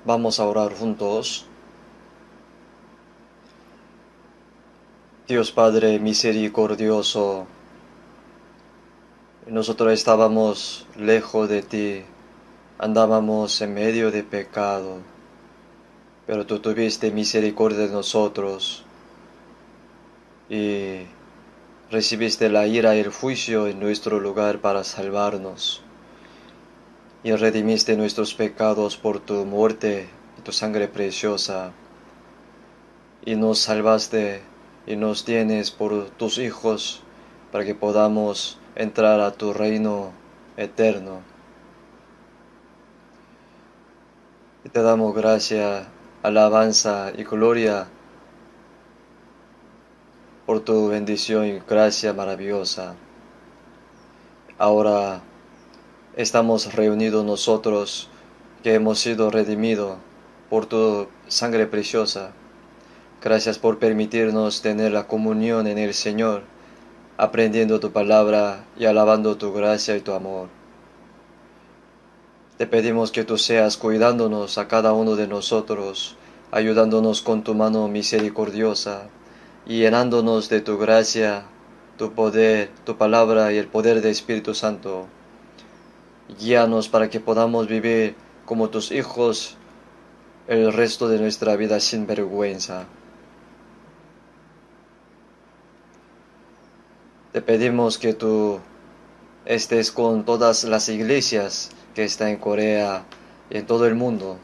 Vamos a orar juntos. Dios Padre misericordioso, nosotros estábamos lejos de ti, andábamos en medio de pecado, pero tú tuviste misericordia de nosotros y recibiste la ira y el juicio en nuestro lugar para salvarnos, y redimiste nuestros pecados por tu muerte y tu sangre preciosa, y nos salvaste y nos tienes por tus hijos para que podamos entrar a tu reino eterno. Y te damos gracia, alabanza y gloria por tu bendición y gracia maravillosa. Ahora estamos reunidos nosotros que hemos sido redimidos por tu sangre preciosa. Gracias por permitirnos tener la comunión en el Señor, aprendiendo tu palabra y alabando tu gracia y tu amor. Te pedimos que tú seas cuidándonos a cada uno de nosotros, ayudándonos con tu mano misericordiosa y llenándonos de tu gracia, tu poder, tu palabra y el poder del Espíritu Santo. Guíanos para que podamos vivir como tus hijos el resto de nuestra vida sin vergüenza. Te pedimos que tú estés con todas las iglesias que están en Corea y en todo el mundo,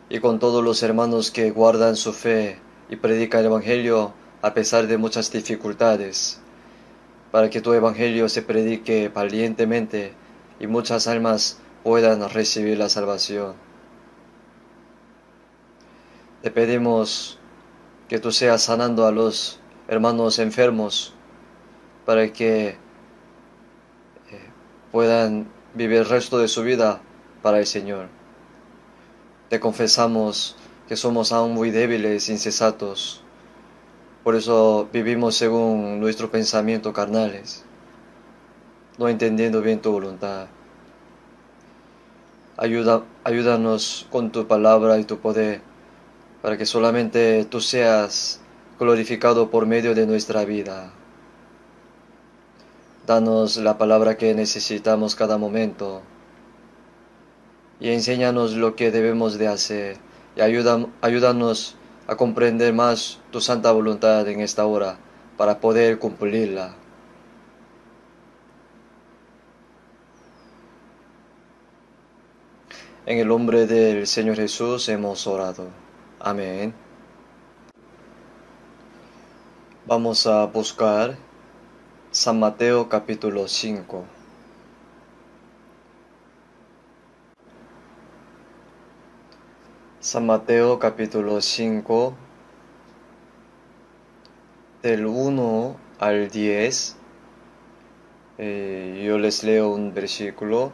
y con todos los hermanos que guardan su fe y predican el Evangelio a pesar de muchas dificultades, para que tu Evangelio se predique valientemente y muchas almas puedan recibir la salvación. Te pedimos que tú seas sanando a los hermanos enfermos para que puedan vivir el resto de su vida para el Señor. Te confesamos que somos aún muy débiles, insensatos. Por eso vivimos según nuestro pensamiento carnales, no entendiendo bien tu voluntad. Ayúdanos con tu palabra y tu poder, para que solamente tú seas glorificado por medio de nuestra vida. Danos la palabra que necesitamos cada momento y enséñanos lo que debemos de hacer y ayúdanos a comprender más tu santa voluntad en esta hora para poder cumplirla. En el nombre del Señor Jesús hemos orado. Amén. Vamos a buscar San Mateo capítulo 5. San Mateo capítulo 5, del 1 al 10. Yo les leo un versículo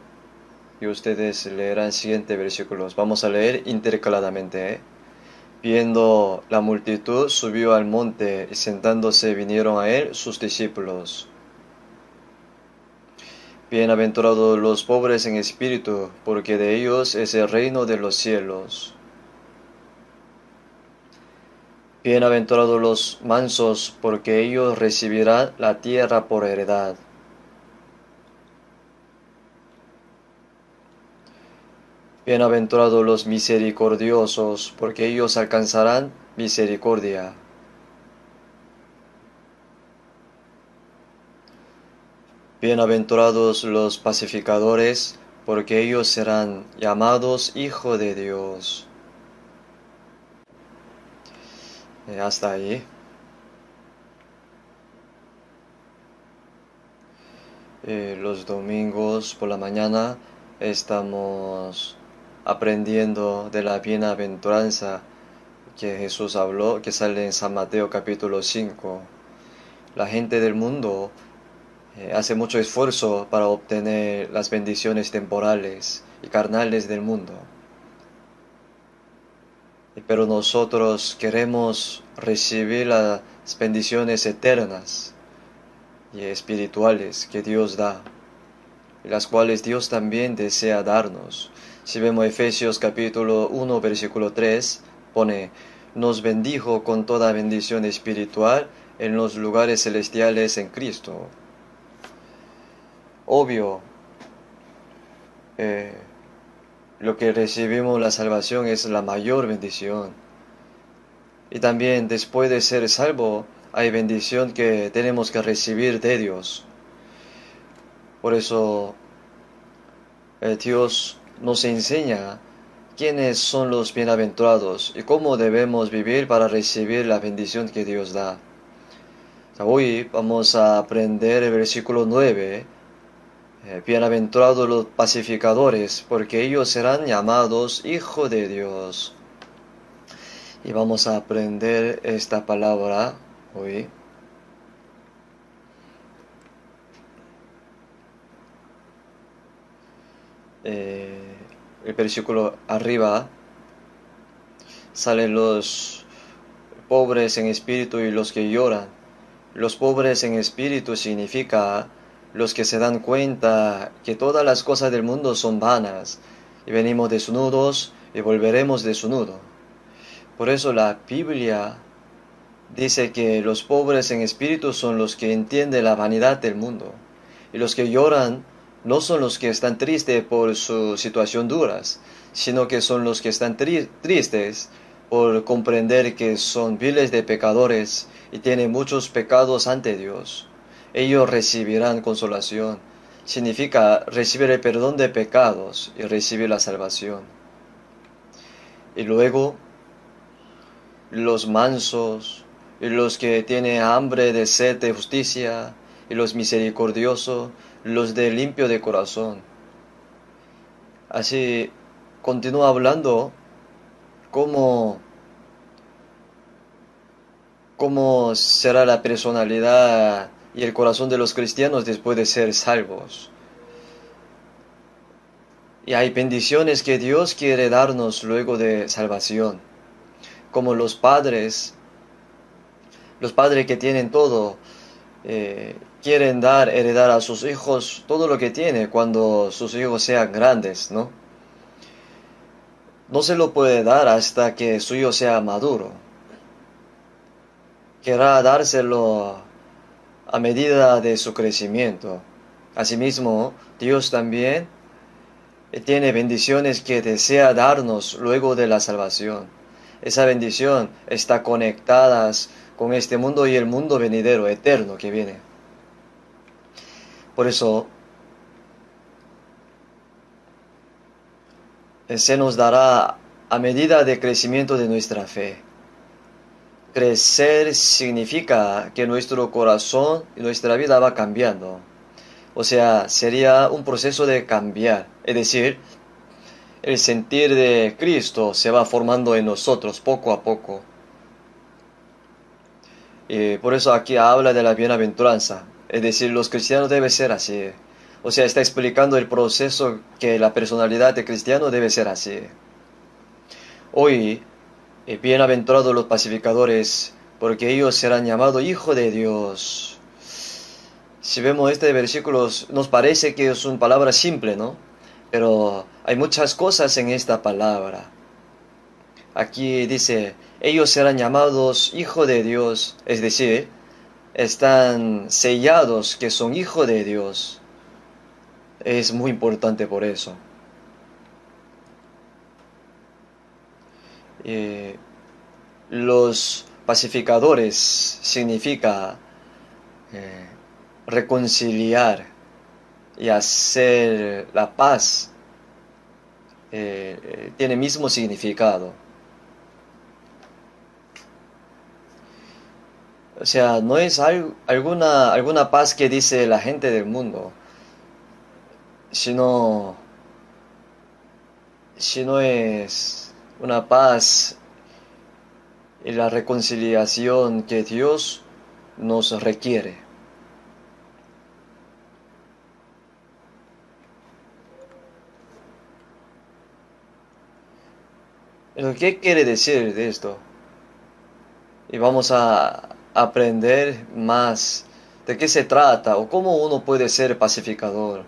y ustedes leerán siguientes versículos. Vamos a leer intercaladamente. Viendo la multitud, subió al monte y sentándose vinieron a él sus discípulos. Bienaventurados los pobres en espíritu, porque de ellos es el reino de los cielos. Bienaventurados los mansos, porque ellos recibirán la tierra por heredad. Bienaventurados los misericordiosos, porque ellos alcanzarán misericordia. Bienaventurados los pacificadores, porque ellos serán llamados hijos de Dios. Hasta ahí. Los domingos por la mañana estamos aprendiendo de la bienaventuranza que Jesús habló, que sale en San Mateo capítulo 5. La gente del mundo hace mucho esfuerzo para obtener las bendiciones temporales y carnales del mundo. Pero nosotros queremos recibir las bendiciones eternas y espirituales que Dios da, y las cuales Dios también desea darnos. Si vemos Efesios capítulo 1, versículo 3, pone, nos bendijo con toda bendición espiritual en los lugares celestiales en Cristo. Obvio, lo que recibimos la salvación es la mayor bendición. Y también después de ser salvo, hay bendición que tenemos que recibir de Dios. Por eso Dios nos enseña quiénes son los bienaventurados y cómo debemos vivir para recibir la bendición que Dios da. Hoy vamos a aprender el versículo 9. Bienaventurados los pacificadores, porque ellos serán llamados hijos de Dios. Y vamos a aprender esta palabra hoy. El versículo arriba salen los pobres en espíritu y los que lloran. Los pobres en espíritu significa los que se dan cuenta que todas las cosas del mundo son vanas y venimos desnudos y volveremos desnudos. Por eso la Biblia dice que los pobres en espíritu son los que entienden la vanidad del mundo, y los que lloran no son los que están tristes por su situación duras, sino que son los que están tristes por comprender que son viles de pecadores y tienen muchos pecados ante Dios. Ellos recibirán consolación. Significa recibir el perdón de pecados y recibir la salvación. Y luego, los mansos y los que tienen hambre de sed de justicia y los misericordiosos, los de limpio de corazón. Así continúa hablando cómo será la personalidad y el corazón de los cristianos después de ser salvos. Y hay bendiciones que Dios quiere darnos luego de salvación. Como los padres que tienen todo, quieren heredar a sus hijos todo lo que tiene cuando sus hijos sean grandes, ¿no? No se lo puede dar hasta que su hijo sea maduro. Querrá dárselo a medida de su crecimiento. Asimismo, Dios también tiene bendiciones que desea darnos luego de la salvación. Esa bendición está conectada con este mundo y el mundo venidero, eterno que viene. Por eso, se nos dará a medida de crecimiento de nuestra fe. Crecer significa que nuestro corazón y nuestra vida va cambiando. O sea, sería un proceso de cambiar. Es decir, el sentir de Cristo se va formando en nosotros poco a poco. Y por eso aquí habla de la bienaventuranza. Es decir, los cristianos deben ser así. O sea, está explicando el proceso que la personalidad de cristiano debe ser así. Hoy, bienaventurados los pacificadores, porque ellos serán llamados hijos de Dios. Si vemos este versículo, nos parece que es una palabra simple, ¿no? Pero hay muchas cosas en esta palabra. Aquí dice, ellos serán llamados hijos de Dios, es decir, están sellados que son hijos de Dios. Es muy importante por eso. Los pacificadores significa reconciliar y hacer la paz. Tiene el mismo significado. O sea, no es alguna paz que dice la gente del mundo, sino es una paz y la reconciliación que Dios nos requiere. Pero ¿qué quiere decir de esto? Y vamos a aprender más de qué se trata o cómo uno puede ser pacificador.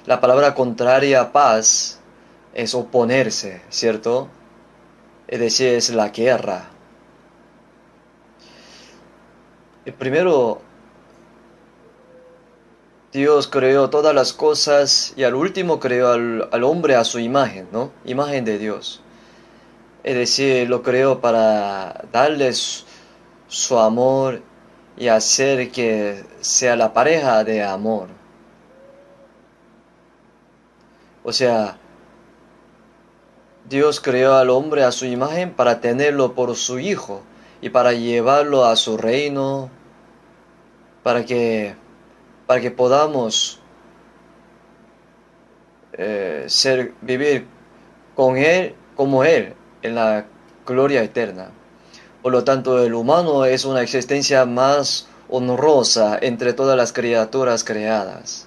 La palabra contraria a paz es oponerse, ¿cierto? Es decir, es la guerra. Primero, Dios creó todas las cosas y al último creó al hombre a su imagen, ¿no? Imagen de Dios. Es decir, lo creó para darles su amor y hacer que sea la pareja de amor. O sea, Dios creó al hombre a su imagen para tenerlo por su hijo y para llevarlo a su reino, para que, para que podamos vivir con Él como Él en la gloria eterna. Por lo tanto, el humano es una existencia más honrosa entre todas las criaturas creadas.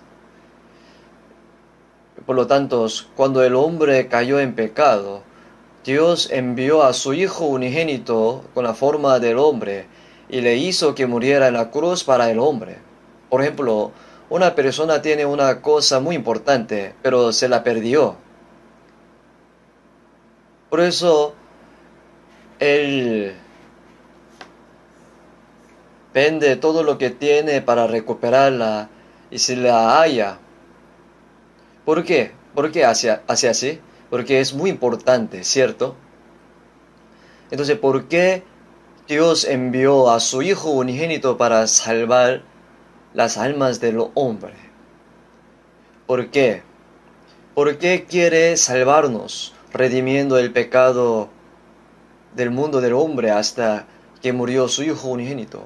Por lo tanto, cuando el hombre cayó en pecado, Dios envió a su Hijo unigénito con la forma del hombre y le hizo que muriera en la cruz para el hombre. Por ejemplo, una persona tiene una cosa muy importante, pero se la perdió. Por eso, él vende todo lo que tiene para recuperarla y si la halla. ¿Por qué? ¿Por qué hace así? Porque es muy importante, ¿cierto? Entonces, ¿por qué Dios envió a su Hijo unigénito para salvar las almas del hombre? ¿Por qué? ¿Por qué quiere salvarnos, redimiendo el pecado del mundo del hombre hasta que murió su Hijo unigénito?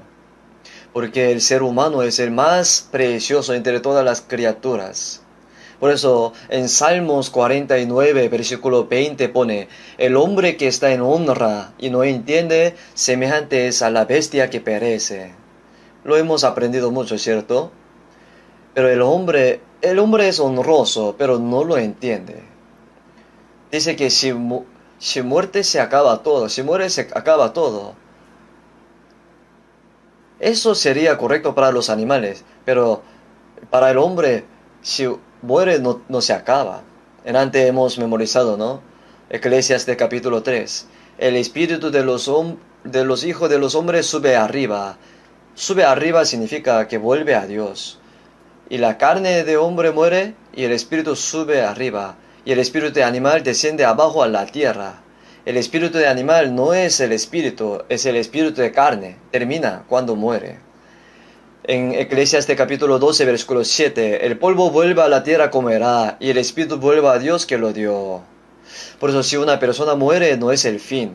Porque el ser humano es el más precioso entre todas las criaturas. Por eso en Salmos 49, versículo 20 pone, el hombre que está en honra y no entiende, semejante es a la bestia que perece. Lo hemos aprendido mucho, ¿cierto? Pero el hombre es honroso, pero no lo entiende. Dice que si muerte se acaba todo, si muere se acaba todo. Eso sería correcto para los animales, pero para el hombre, si muere no se acaba. En antes hemos memorizado, ¿no? Eclesiastes capítulo 3. El espíritu de los hijos de los hombres sube arriba. Sube arriba significa que vuelve a Dios. Y la carne de hombre muere y el espíritu sube arriba. Y el espíritu de animal desciende abajo a la tierra. El espíritu de animal no es el espíritu, es el espíritu de carne. Termina cuando muere. En Eclesiastes capítulo 12, versículo 7, el polvo vuelve a la tierra comerá, y el espíritu vuelve a Dios que lo dio. Por eso si una persona muere no es el fin.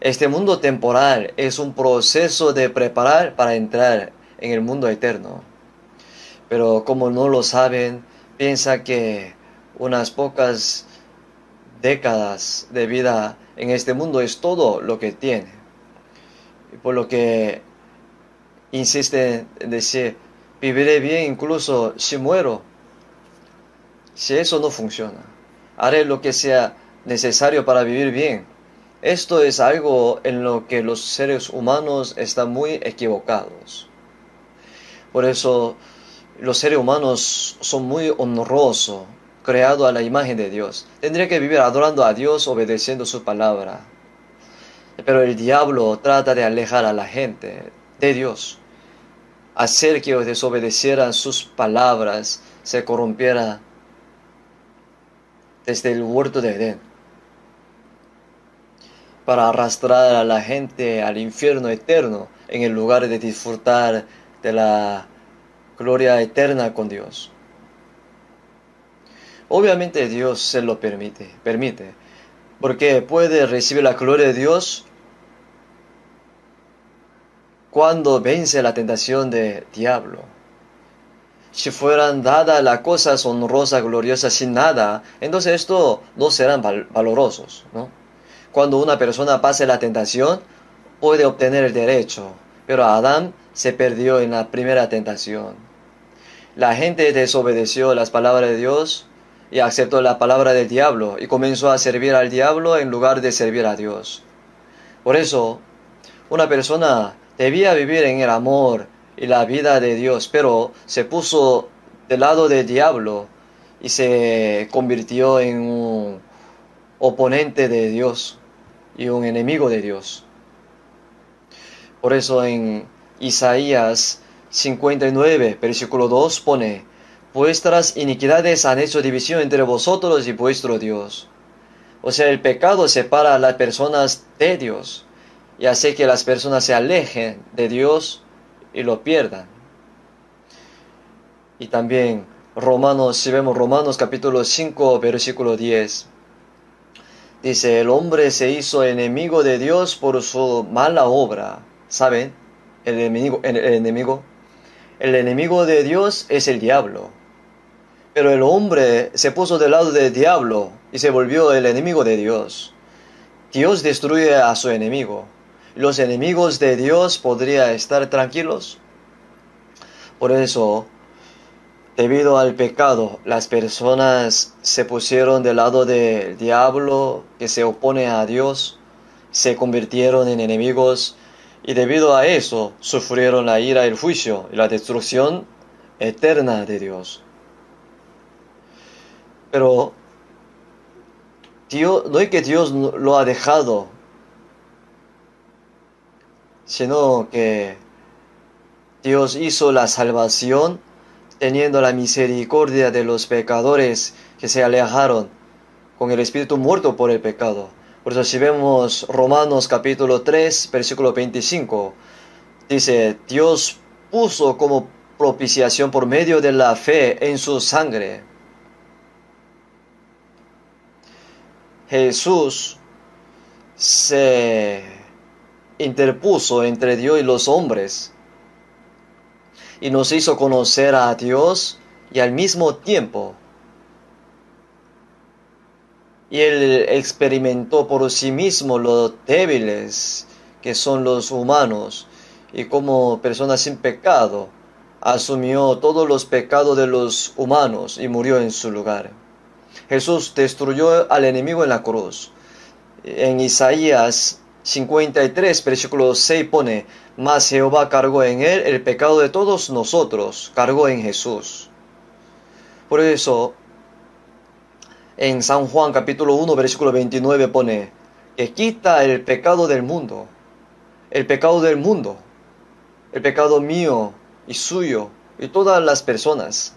Este mundo temporal es un proceso de preparar para entrar en el mundo eterno. Pero como no lo saben, piensa que unas pocas décadas de vida en este mundo es todo lo que tiene. Y por lo que insiste en decir, viviré bien incluso si muero. Si eso no funciona, haré lo que sea necesario para vivir bien. Esto es algo en lo que los seres humanos están muy equivocados. Por eso los seres humanos son muy honrosos, creados a la imagen de Dios. Tendría que vivir adorando a Dios, obedeciendo su palabra. Pero el diablo trata de alejar a la gente de Dios, hacer que desobedecieran sus palabras, se corrompiera desde el huerto de Edén, para arrastrar a la gente al infierno eterno en el lugar de disfrutar de la gloria eterna con Dios. Obviamente Dios se lo permite, porque puede recibir la gloria de Dios cuando vence la tentación del diablo. Si fueran dadas las cosas honrosas, gloriosas, sin nada, entonces esto no serán valorosos, ¿no? Cuando una persona pase la tentación, puede obtener el derecho, pero Adán se perdió en la primera tentación. La gente desobedeció las palabras de Dios y aceptó la palabra del diablo y comenzó a servir al diablo en lugar de servir a Dios. Por eso, una persona debía vivir en el amor y la vida de Dios, pero se puso del lado del diablo y se convirtió en oponente de Dios y un enemigo de Dios. Por eso en Isaías 59, versículo 2 pone: vuestras iniquidades han hecho división entre vosotros y vuestro Dios. O sea, el pecado separa a las personas de Dios y hace que las personas se alejen de Dios y lo pierdan. Y también Romanos, si vemos Romanos capítulo 5, versículo 10, dice: el hombre se hizo enemigo de Dios por su mala obra. ¿Saben? El enemigo de Dios es el diablo. Pero el hombre se puso del lado del diablo y se volvió el enemigo de Dios. Dios destruye a su enemigo. ¿Los enemigos de Dios podrían estar tranquilos? Por eso, debido al pecado, las personas se pusieron del lado del diablo que se opone a Dios, se convirtieron en enemigos y debido a eso sufrieron la ira, el juicio y la destrucción eterna de Dios. Pero Dios, no es que Dios lo ha dejado, sino que Dios hizo la salvación teniendo la misericordia de los pecadores que se alejaron con el espíritu muerto por el pecado. Por eso si vemos Romanos capítulo 3, versículo 25, dice: Dios puso como propiciación por medio de la fe en su sangre. Jesús se interpuso entre Dios y los hombres y nos hizo conocer a Dios y al mismo tiempo y Él experimentó por sí mismo los débiles que son los humanos y como persona sin pecado asumió todos los pecados de los humanos y murió en su lugar. Jesús destruyó al enemigo en la cruz. En Isaías 53, versículo 6 pone: mas Jehová cargó en él el pecado de todos nosotros, cargó en Jesús. Por eso, en San Juan capítulo 1, versículo 29 pone: que quita el pecado del mundo, el pecado del mundo, el pecado mío y suyo y todas las personas.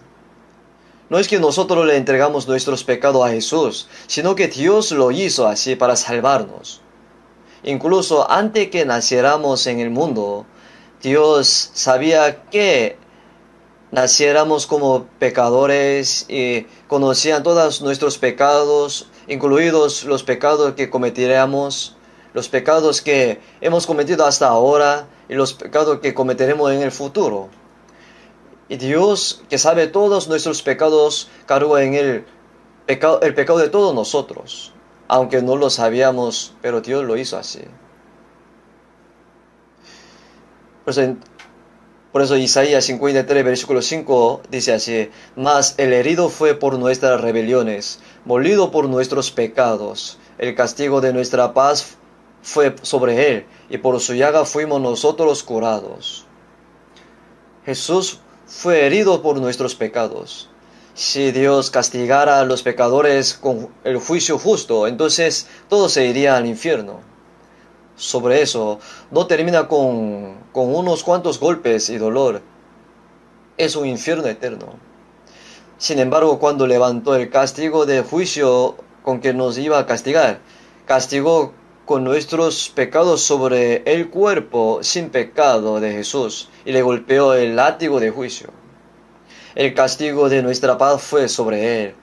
No es que nosotros le entregamos nuestros pecados a Jesús, sino que Dios lo hizo así para salvarnos. Incluso antes que naciéramos en el mundo, Dios sabía que naciéramos como pecadores y conocían todos nuestros pecados, incluidos los pecados que cometeríamos, los pecados que hemos cometido hasta ahora y los pecados que cometeremos en el futuro. Y Dios, que sabe todos nuestros pecados, cargó en él el pecado de todos nosotros. Aunque no lo sabíamos, pero Dios lo hizo así. Por eso Isaías 53, versículo 5 dice así: mas el herido fue por nuestras rebeliones, molido por nuestros pecados. El castigo de nuestra paz fue sobre él, y por su llaga fuimos nosotros curados. Jesús fue herido por nuestros pecados. Si Dios castigara a los pecadores con el juicio justo, entonces todos se irían al infierno. Sobre eso, no termina con unos cuantos golpes y dolor. Es un infierno eterno. Sin embargo, cuando levantó el castigo de juicio con que nos iba a castigar, castigó con nuestros pecados sobre el cuerpo sin pecado de Jesús y le golpeó el látigo de juicio. El castigo de nuestra paz fue sobre él.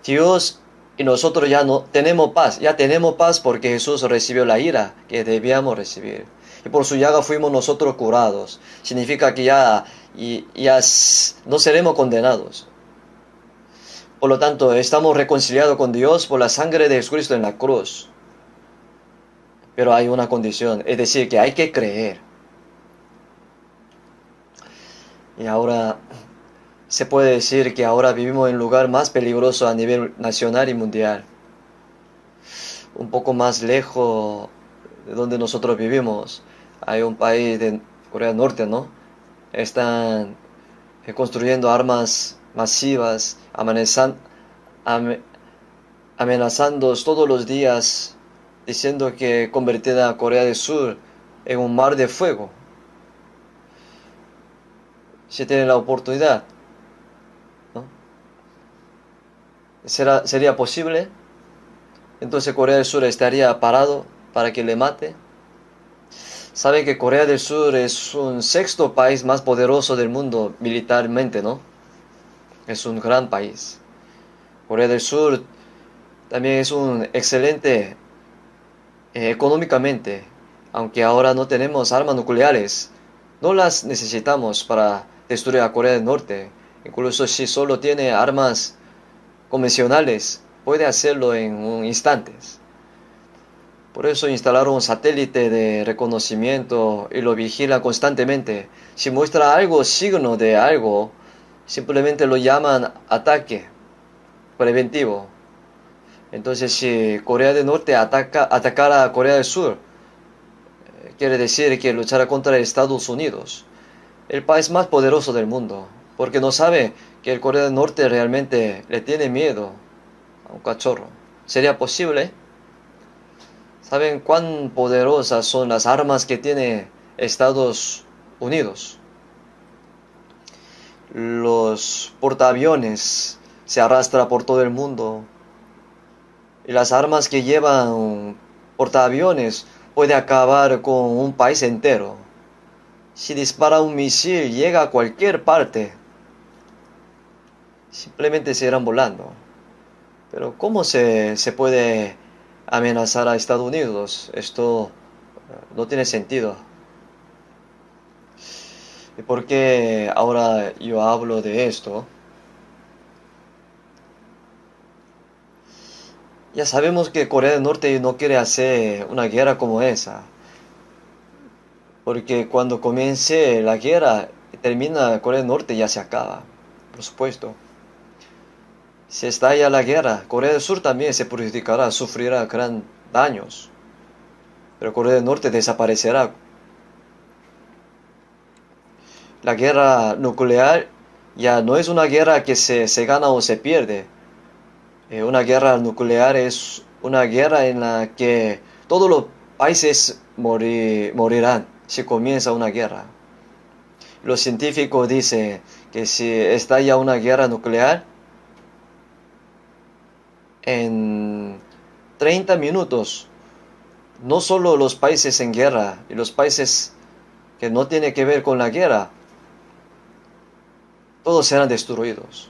Dios y nosotros ya no tenemos paz porque Jesús recibió la ira que debíamos recibir. Y por su llaga fuimos nosotros curados. Significa que ya no seremos condenados. Por lo tanto, estamos reconciliados con Dios por la sangre de Jesucristo en la cruz. Pero hay una condición, es decir, que hay que creer. Y ahora se puede decir que ahora vivimos en un lugar más peligroso a nivel nacional y mundial. Un poco más lejos de donde nosotros vivimos, hay un país de Corea del Norte, ¿no? Están construyendo armas masivas, amenazando todos los días, diciendo que convertirá a Corea del Sur en un mar de fuego, si tiene la oportunidad, ¿no? ¿Sería posible? Entonces Corea del Sur estaría parado para que le mate. Saben que Corea del Sur es un sexto país más poderoso del mundo militarmente, ¿no? Es un gran país. Corea del Sur también es un excelente económicamente, aunque ahora no tenemos armas nucleares. No las necesitamos para destruir a Corea del Norte. Incluso si solo tiene armas convencionales, puede hacerlo en un instante. Por eso instalaron un satélite de reconocimiento y lo vigila constantemente. Si muestra algo, signo de algo, simplemente lo llaman ataque preventivo. Entonces, si Corea del Norte atacara a Corea del Sur, quiere decir que luchará contra Estados Unidos, el país más poderoso del mundo, porque no sabe que el Corea del Norte realmente le tiene miedo a un cachorro. ¿Sería posible? ¿Saben cuán poderosas son las armas que tiene Estados Unidos? Los portaaviones se arrastran por todo el mundo. Y las armas que llevan portaaviones puede acabar con un país entero. Si dispara un misil, llega a cualquier parte. Simplemente se irán volando. Pero ¿cómo se puede amenazar a Estados Unidos? Esto no tiene sentido. ¿Y por qué ahora yo hablo de esto? Ya sabemos que Corea del Norte no quiere hacer una guerra como esa. Porque cuando comience la guerra, termina Corea del Norte, ya se acaba. Por supuesto. Si estalla la guerra, Corea del Sur también se perjudicará, sufrirá gran daños. Pero Corea del Norte desaparecerá. La guerra nuclear ya no es una guerra que se gana o se pierde. Una guerra nuclear es una guerra en la que todos los países morirán si comienza una guerra. Los científicos dicen que si estalla una guerra nuclear, en 30 minutos, no solo los países en guerra y los países que no tienen que ver con la guerra, todos serán destruidos.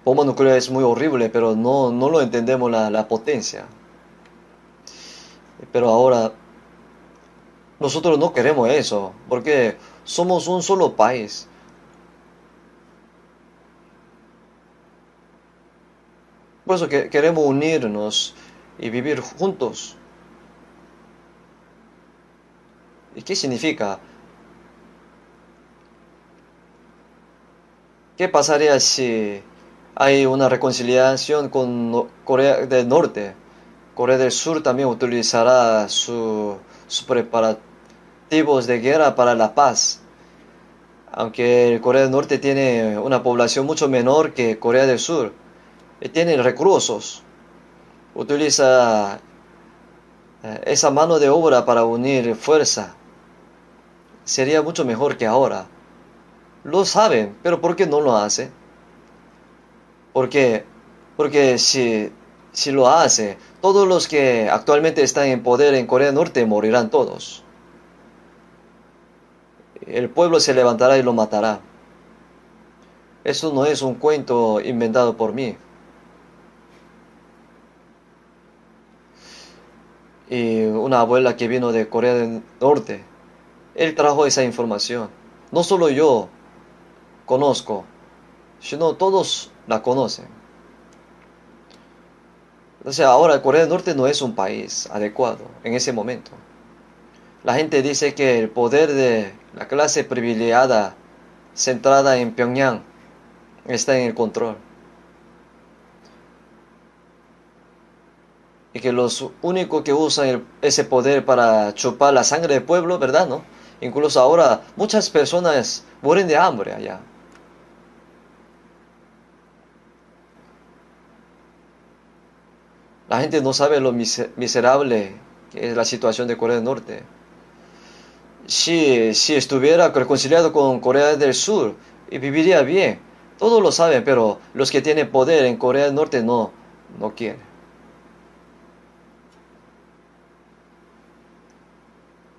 Bomba nuclear es muy horrible, pero no lo entendemos la potencia. Pero ahora, nosotros no queremos eso, porque somos un solo país. Por eso que queremos unirnos y vivir juntos. ¿Y qué significa? ¿Qué pasaría si hay una reconciliación con Corea del Norte? Corea del Sur también utilizará sus preparativos de guerra para la paz. Aunque Corea del Norte tiene una población mucho menor que Corea del Sur, y tiene recursos, utiliza esa mano de obra para unir fuerza. Sería mucho mejor que ahora. Lo saben, pero ¿por qué no lo hace? Porque, porque si lo hace, todos los que actualmente están en poder en Corea del Norte morirán todos. El pueblo se levantará y lo matará. Eso no es un cuento inventado por mí. Y una abuela que vino de Corea del Norte, él trajo esa información. No solo yo conozco, sino todos la conocen. O sea, ahora Corea del Norte no es un país adecuado en ese momento. La gente dice que el poder de la clase privilegiada centrada en Pyongyang está en el control. Y que los únicos que usan ese poder para chupar la sangre del pueblo, ¿verdad? ¿No? Incluso ahora muchas personas mueren de hambre allá. La gente no sabe lo miserable que es la situación de Corea del Norte. Si estuviera reconciliado con Corea del Sur, y viviría bien. Todos lo saben, pero los que tienen poder en Corea del Norte no quieren.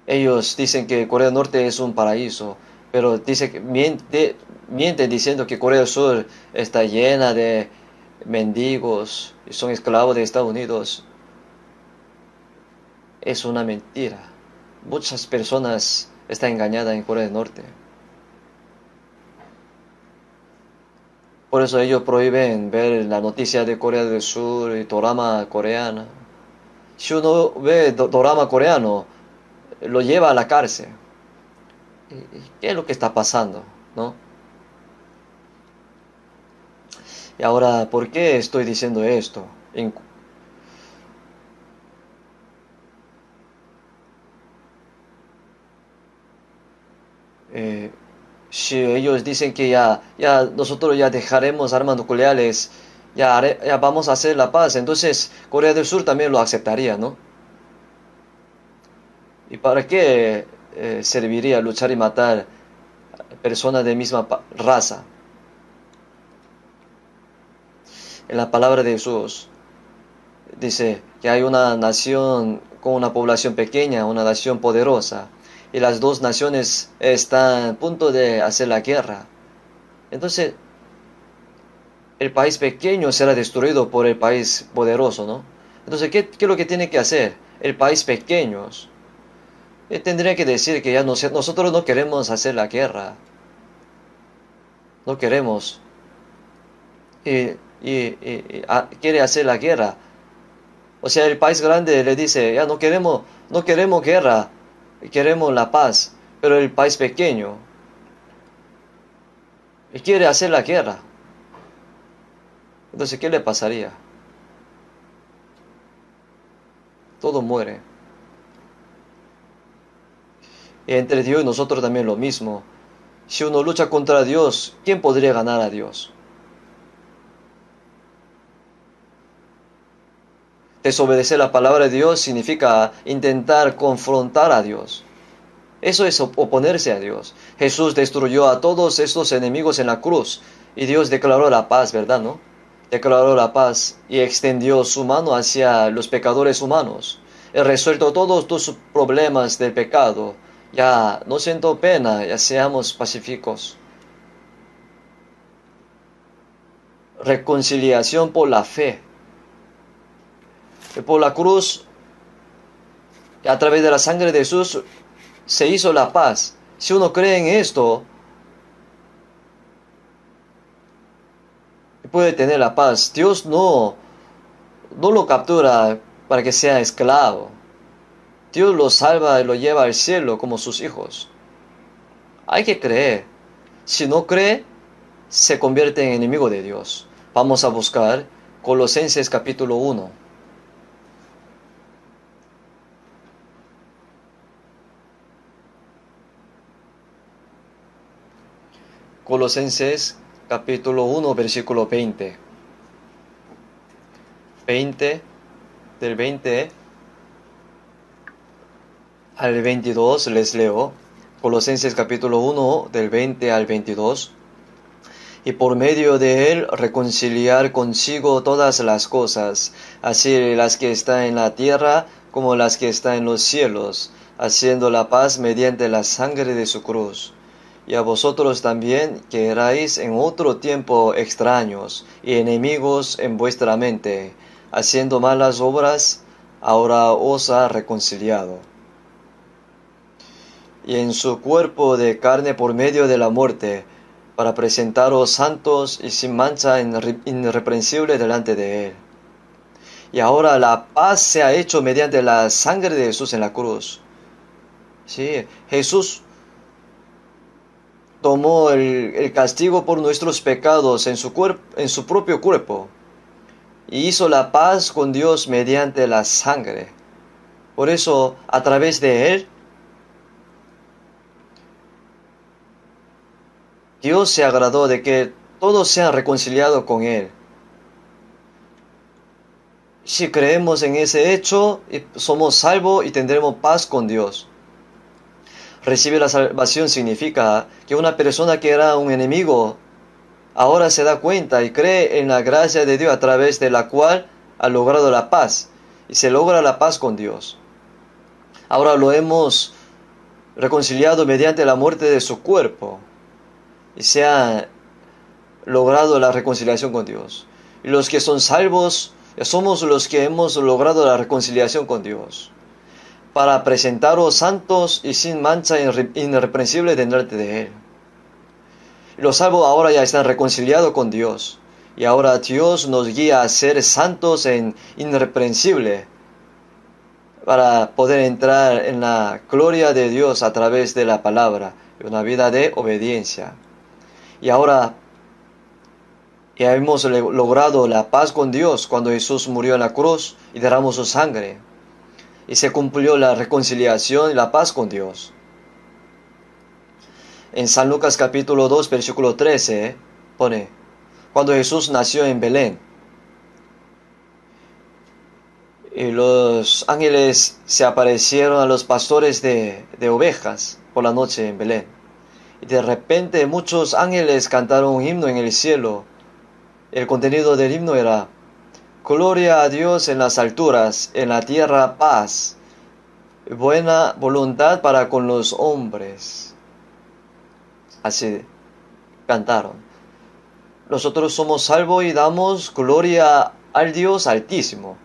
Ellos dicen que Corea del Norte es un paraíso, pero dice que mienten diciendo que Corea del Sur está llena de mendigos y son esclavos de Estados Unidos. Es una mentira. Muchas personas están engañadas en Corea del Norte. Por eso ellos prohíben ver la noticia de Corea del Sur y dorama coreana. Si uno ve dorama coreano, lo lleva a la cárcel. ¿Qué es lo que está pasando? ¿No? Y ahora, ¿por qué estoy diciendo esto? Eh, si ellos dicen que ya nosotros ya dejaremos armas nucleares, ya vamos a hacer la paz, entonces Corea del Sur también lo aceptaría, ¿no? ¿Y para qué serviría luchar y matar personas de misma raza? En la palabra de Jesús dice que hay una nación con una población pequeña, una nación poderosa, y las dos naciones están a punto de hacer la guerra. Entonces, el país pequeño será destruido por el país poderoso, ¿no? Entonces, ¿qué es lo que tiene que hacer el país pequeño? Tendría que decir que ya nosotros no queremos hacer la guerra, no queremos, quiere hacer la guerra. O sea, el país grande le dice, ya no queremos guerra, queremos la paz, pero el país pequeño quiere hacer la guerra. Entonces, ¿qué le pasaría? Todo muere. Y entre Dios y nosotros también lo mismo. Si uno lucha contra Dios, ¿quién podría ganar a Dios? Desobedecer la palabra de Dios significa intentar confrontar a Dios. Eso es oponerse a Dios. Jesús destruyó a todos estos enemigos en la cruz y Dios declaró la paz, ¿verdad, no? Declaró la paz y extendió su mano hacia los pecadores humanos. Él resuelto todos tus problemas del pecado. Ya no siento pena, ya seamos pacíficos. Reconciliación por la fe. Por la cruz, a través de la sangre de Jesús, se hizo la paz. Si uno cree en esto, puede tener la paz. Dios no lo captura para que sea esclavo. Dios lo salva y lo lleva al cielo como sus hijos. Hay que creer. Si no cree, se convierte en enemigo de Dios. Vamos a buscar Colosenses capítulo 1. Colosenses capítulo 1, versículo 20. 20, del 20 al 22 les leo. Colosenses capítulo 1, del 20 al 22. Y por medio de él reconciliar consigo todas las cosas, así las que están en la tierra como las que están en los cielos, haciendo la paz mediante la sangre de su cruz. Y a vosotros también, que erais en otro tiempo extraños y enemigos en vuestra mente, haciendo malas obras, ahora os ha reconciliado. Y en su cuerpo de carne por medio de la muerte, para presentaros santos y sin mancha irreprensible delante de él. Y ahora la paz se ha hecho mediante la sangre de Jesús en la cruz. Sí, Jesús tomó el castigo por nuestros pecados en su propio cuerpo y hizo la paz con Dios mediante la sangre. Por eso, a través de él, Dios se agradó de que todos sean reconciliados con él. Si creemos en ese hecho, somos salvos y tendremos paz con Dios. Recibir la salvación significa que una persona que era un enemigo ahora se da cuenta y cree en la gracia de Dios a través de la cual ha logrado la paz y se logra la paz con Dios. Ahora lo hemos reconciliado mediante la muerte de su cuerpo y se ha logrado la reconciliación con Dios. Y los que son salvos somos los que hemos logrado la reconciliación con Dios, para presentaros santos y sin mancha irreprensible delante de Él. Y los salvos ahora ya están reconciliados con Dios, y ahora Dios nos guía a ser santos e irreprensibles, para poder entrar en la gloria de Dios a través de la palabra, y una vida de obediencia. Y ahora ya hemos logrado la paz con Dios cuando Jesús murió en la cruz y derramó su sangre. Y se cumplió la reconciliación y la paz con Dios. En San Lucas capítulo 2, versículo 13, pone, cuando Jesús nació en Belén, y los ángeles se aparecieron a los pastores de ovejas por la noche en Belén. Y de repente muchos ángeles cantaron un himno en el cielo. El contenido del himno era: gloria a Dios en las alturas, en la tierra paz, buena voluntad para con los hombres. Así cantaron. Nosotros somos salvos y damos gloria al Dios Altísimo.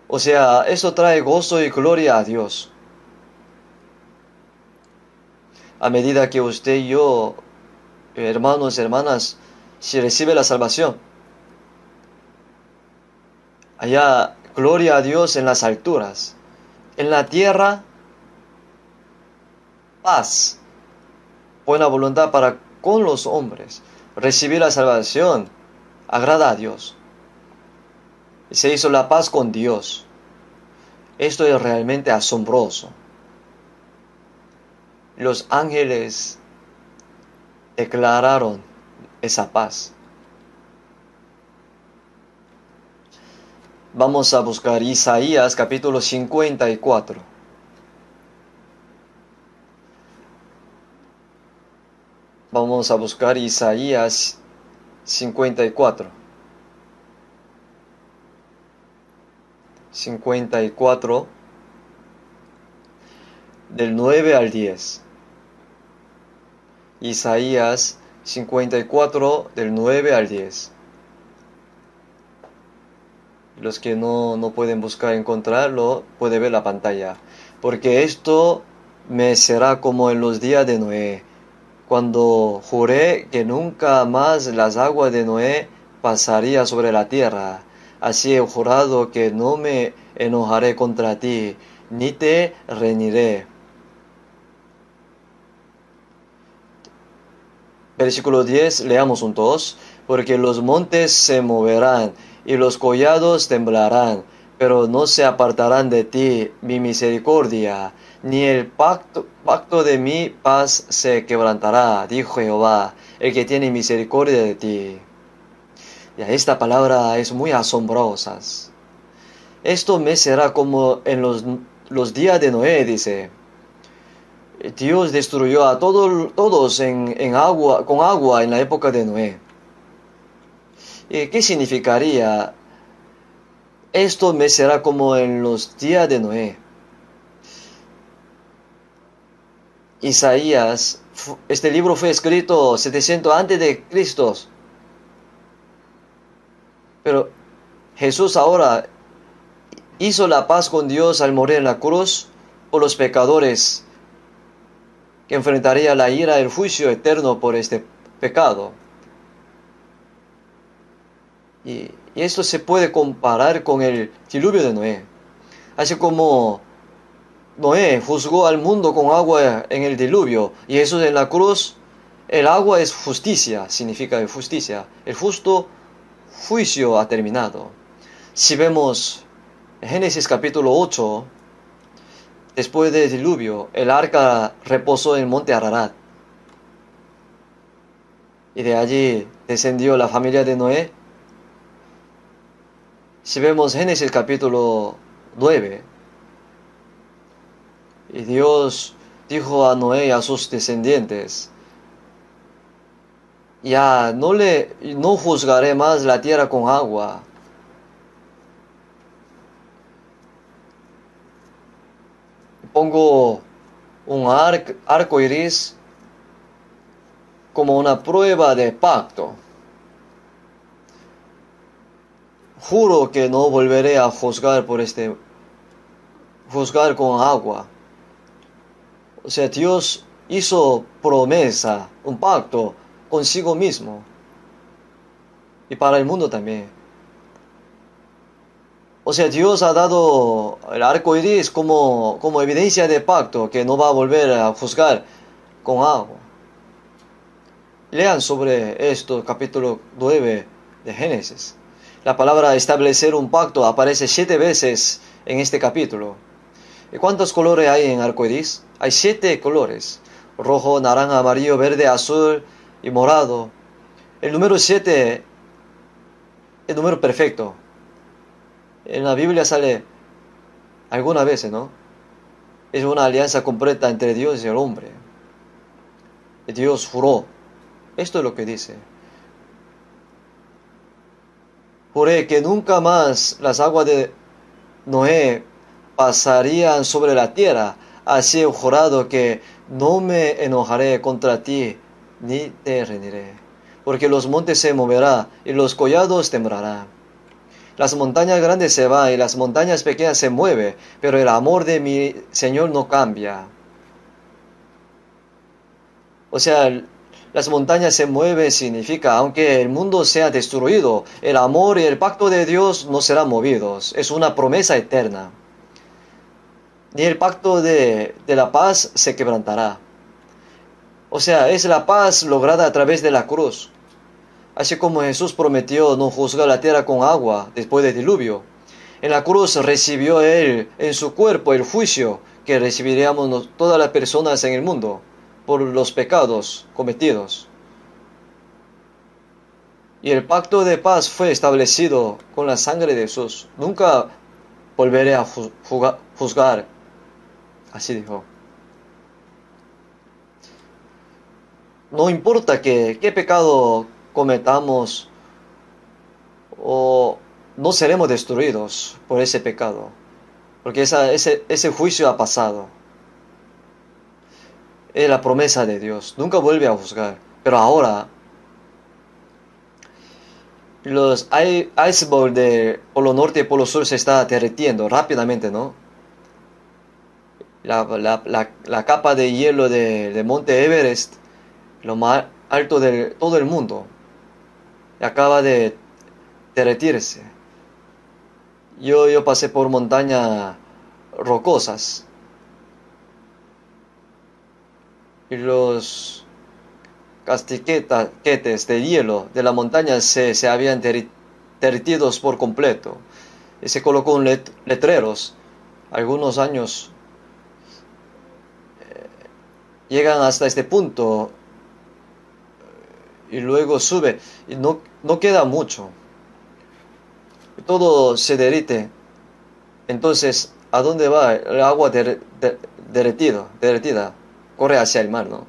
O sea, eso trae gozo y gloria a Dios. A medida que usted y yo, hermanos y hermanas, si recibe la salvación, allá gloria a Dios en las alturas, en la tierra paz, buena voluntad para con los hombres. Recibir la salvación agrada a Dios, y se hizo la paz con Dios. Esto es realmente asombroso. Los ángeles declararon esa paz. Vamos a buscar Isaías capítulo 54. Vamos a buscar Isaías 54. 54 del 9 al 10. Isaías 54 del 9 al 10. Los que no pueden buscar encontrarlo, pueden ver la pantalla. Porque esto me será como en los días de Noé, cuando juré que nunca más las aguas de Noé pasaría sobre la tierra. Así he jurado que no me enojaré contra ti, ni te reñiré. Versículo 10, leamos juntos. Porque los montes se moverán y los collados temblarán, pero no se apartarán de ti mi misericordia, ni el pacto de mi paz se quebrantará, dijo Jehová, el que tiene misericordia de ti. Ya, esta palabra es muy asombrosa. Esto me será como en los días de Noé, dice. Dios destruyó a todos con agua en la época de Noé. ¿Y qué significaría? Esto me será como en los días de Noé. Isaías, este libro fue escrito 700 antes de Cristo. Pero Jesús ahora hizo la paz con Dios al morir en la cruz por los pecadores, que enfrentaría la ira y el juicio eterno por este pecado. Y esto se puede comparar con el diluvio de Noé. Así como Noé juzgó al mundo con agua en el diluvio, y Jesús en la cruz, el agua es justicia, significa justicia. El justo juicio ha terminado. Si vemos Génesis capítulo 8, después del diluvio, el arca reposó en el monte Ararat. Y de allí descendió la familia de Noé. Si vemos Génesis capítulo 9, y Dios dijo a Noé y a sus descendientes, ya no juzgaré más la tierra con agua. Pongo un arco iris como una prueba de pacto. Juro que no volveré a juzgar juzgar con agua. O sea, Dios hizo promesa, un pacto consigo mismo y para el mundo también. O sea, Dios ha dado el arco iris como evidencia de pacto, que no va a volver a juzgar con agua. Lean sobre esto, capítulo 9 de Génesis. La palabra establecer un pacto aparece 7 veces en este capítulo. ¿Y cuántos colores hay en arco iris? Hay 7 colores: rojo, naranja, amarillo, verde, azul y morado. El número 7 es el número perfecto. En la Biblia sale algunas veces, ¿no? Es una alianza completa entre Dios y el hombre. Y Dios juró. Esto es lo que dice. Juré que nunca más las aguas de Noé pasarían sobre la tierra. Así he jurado que no me enojaré contra ti, ni te rendiré. Porque los montes se moverán y los collados temblarán. Las montañas grandes se van y las montañas pequeñas se mueven, pero el amor de mi Señor no cambia. O sea, las montañas se mueven significa, aunque el mundo sea destruido, el amor y el pacto de Dios no serán movidos. Es una promesa eterna. Ni el pacto de la paz se quebrantará. O sea, es la paz lograda a través de la cruz. Así como Jesús prometió no juzgar la tierra con agua después del diluvio, en la cruz recibió Él en su cuerpo el juicio que recibiríamos todas las personas en el mundo por los pecados cometidos. Y el pacto de paz fue establecido con la sangre de Jesús. Nunca volveré a juzgar. Así dijo. No importa qué pecado cometamos, o no seremos destruidos por ese pecado, porque ese juicio ha pasado. Es la promesa de Dios, nunca vuelve a juzgar. Pero ahora los icebergs de Polo Norte y Polo Sur se está derritiendo rápidamente, ¿no? La capa de hielo de Monte Everest, lo más alto de todo el mundo, acaba de derretirse. Yo pasé por montañas rocosas y los casquetes de hielo de la montaña se habían derretidos por completo, y se colocó un letreros. Algunos años llegan hasta este punto y luego sube y no queda mucho, todo se derrite. Entonces, ¿a dónde va el agua derretida? Corre hacia el mar, ¿no?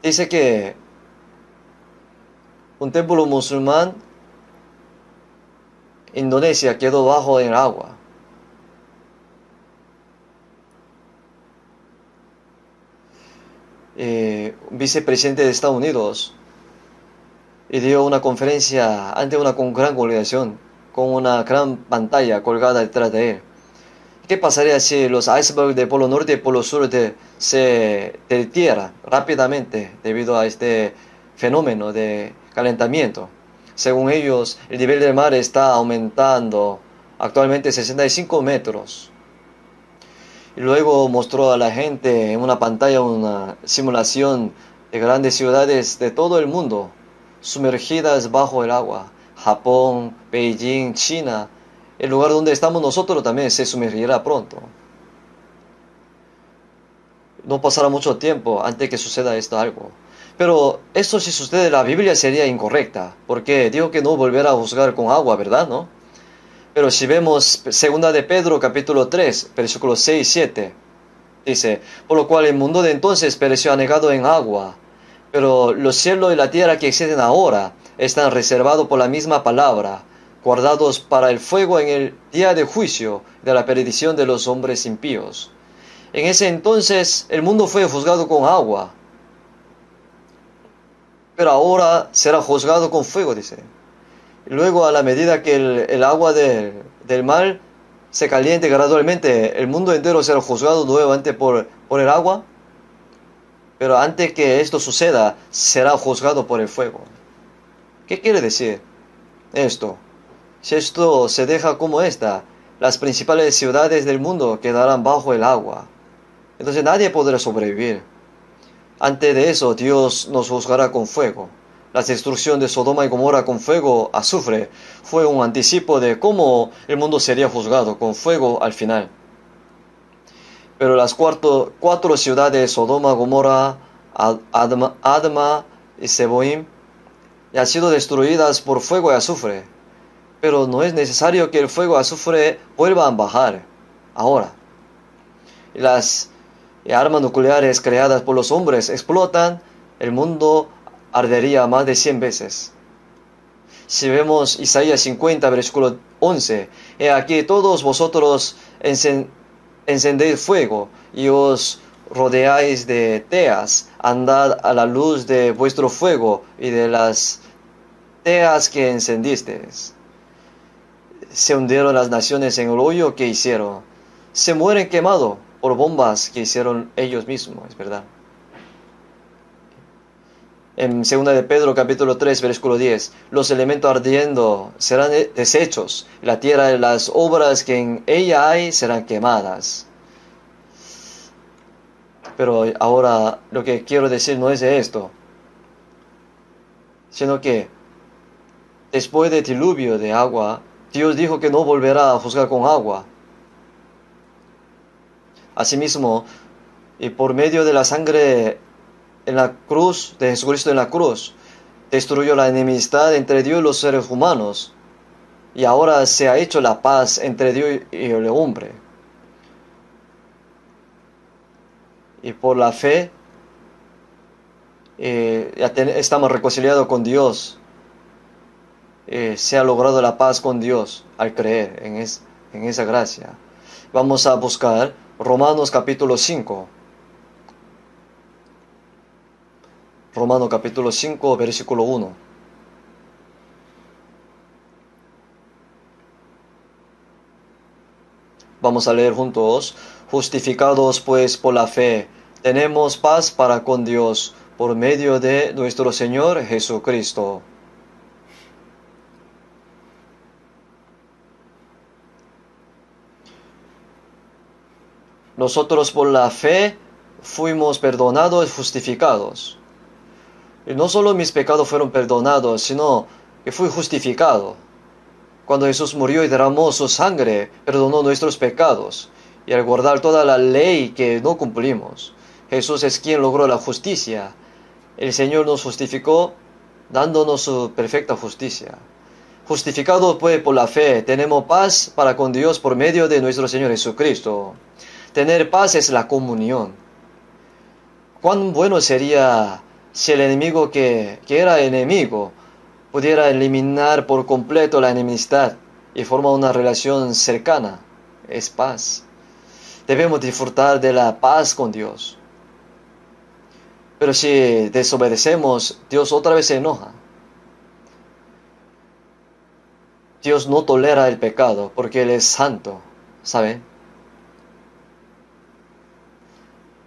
Dice que un templo musulmán en Indonesia quedó bajo el agua. Un vicepresidente de Estados Unidos y dio una conferencia ante una gran congregación con una gran pantalla colgada detrás de él. ¿Qué pasaría si los icebergs de Polo Norte y Polo Sur se derritieran rápidamente debido a este fenómeno de calentamiento? Según ellos, el nivel del mar está aumentando actualmente 65 metros. Y luego mostró a la gente en una pantalla una simulación de grandes ciudades de todo el mundo sumergidas bajo el agua. Japón, Beijing, China, el lugar donde estamos nosotros también se sumergirá pronto. No pasará mucho tiempo antes que suceda esto algo. Pero esto, si sucede, la Biblia sería incorrecta, porque dijo que no volverá a juzgar con agua, ¿verdad? ¿No? Pero si vemos segunda de Pedro capítulo 3, versículos 6 y 7, dice, por lo cual el mundo de entonces pereció anegado en agua, pero los cielos y la tierra que existen ahora están reservados por la misma palabra, guardados para el fuego en el día de juicio de la perdición de los hombres impíos. En ese entonces el mundo fue juzgado con agua, pero ahora será juzgado con fuego, dice. Luego, a la medida que el agua del mar se caliente gradualmente, el mundo entero será juzgado nuevamente por el agua. Pero antes que esto suceda, será juzgado por el fuego. ¿Qué quiere decir esto? Si esto se deja como esta, las principales ciudades del mundo quedarán bajo el agua. Entonces nadie podrá sobrevivir. Antes de eso, Dios nos juzgará con fuego. La destrucción de Sodoma y Gomorra con fuego, azufre, fue un anticipo de cómo el mundo sería juzgado con fuego al final. Pero las cuatro ciudades, Sodoma, Gomorra, Adma y Seboim, han sido destruidas por fuego y azufre. Pero no es necesario que el fuego y azufre vuelvan a bajar ahora. Las armas nucleares creadas por los hombres explotan, el mundo ardería más de 100 veces. Si vemos Isaías 50, versículo 11, he aquí todos vosotros encendéis fuego y os rodeáis de teas, andad a la luz de vuestro fuego y de las teas que encendisteis. Se hundieron las naciones en el hoyo que hicieron, se mueren quemados por bombas que hicieron ellos mismos, es verdad. En 2 de Pedro capítulo 3 versículo 10, los elementos ardiendo serán deshechos, la tierra y las obras que en ella hay serán quemadas. Pero ahora lo que quiero decir no es esto, sino que después del diluvio de agua, Dios dijo que no volverá a juzgar con agua. Asimismo, y por medio de la sangre en la cruz, de Jesucristo en la cruz, destruyó la enemistad entre Dios y los seres humanos, y ahora se ha hecho la paz entre Dios y el hombre. Y por la fe, estamos reconciliados con Dios. Se ha logrado la paz con Dios al creer en esa gracia. Vamos a buscar Romanos capítulo 5. Romanos capítulo 5, versículo 1. Vamos a leer juntos. Justificados pues por la fe, tenemos paz para con Dios por medio de nuestro Señor Jesucristo. Nosotros por la fe fuimos perdonados y justificados. Y no solo mis pecados fueron perdonados, sino que fui justificado. Cuando Jesús murió y derramó su sangre, perdonó nuestros pecados. Y al guardar toda la ley que no cumplimos, Jesús es quien logró la justicia. El Señor nos justificó dándonos su perfecta justicia. Justificados pues por la fe, tenemos paz para con Dios por medio de nuestro Señor Jesucristo. Tener paz es la comunión. Cuán bueno sería si el enemigo que era enemigo pudiera eliminar por completo la enemistad y formar una relación cercana. Es paz. Debemos disfrutar de la paz con Dios. Pero si desobedecemos, Dios otra vez se enoja. Dios no tolera el pecado porque Él es santo, ¿saben?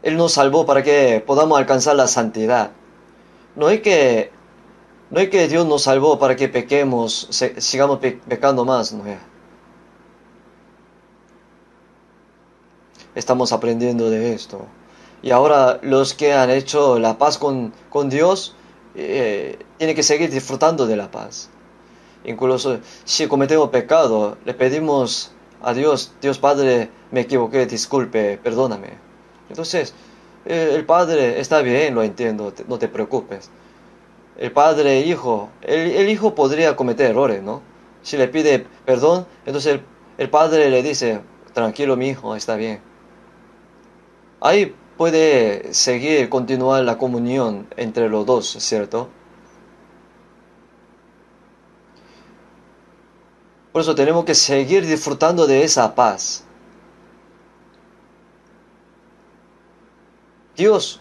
Él nos salvó para que podamos alcanzar la santidad. No es que Dios nos salvó para que pequemos, sigamos pecando más, no es. Estamos aprendiendo de esto. Y ahora los que han hecho la paz con Dios tienen que seguir disfrutando de la paz. Incluso si cometemos pecado, le pedimos a Dios, Dios Padre, me equivoqué, disculpe, perdóname. Entonces, el Padre está bien, lo entiendo, no te preocupes. El Padre, Hijo, el Hijo podría cometer errores, ¿no? Si le pide perdón, entonces el padre le dice, tranquilo mi hijo, está bien. Ahí puede seguir, continuar la comunión entre los dos, ¿cierto? Por eso tenemos que seguir disfrutando de esa paz. Dios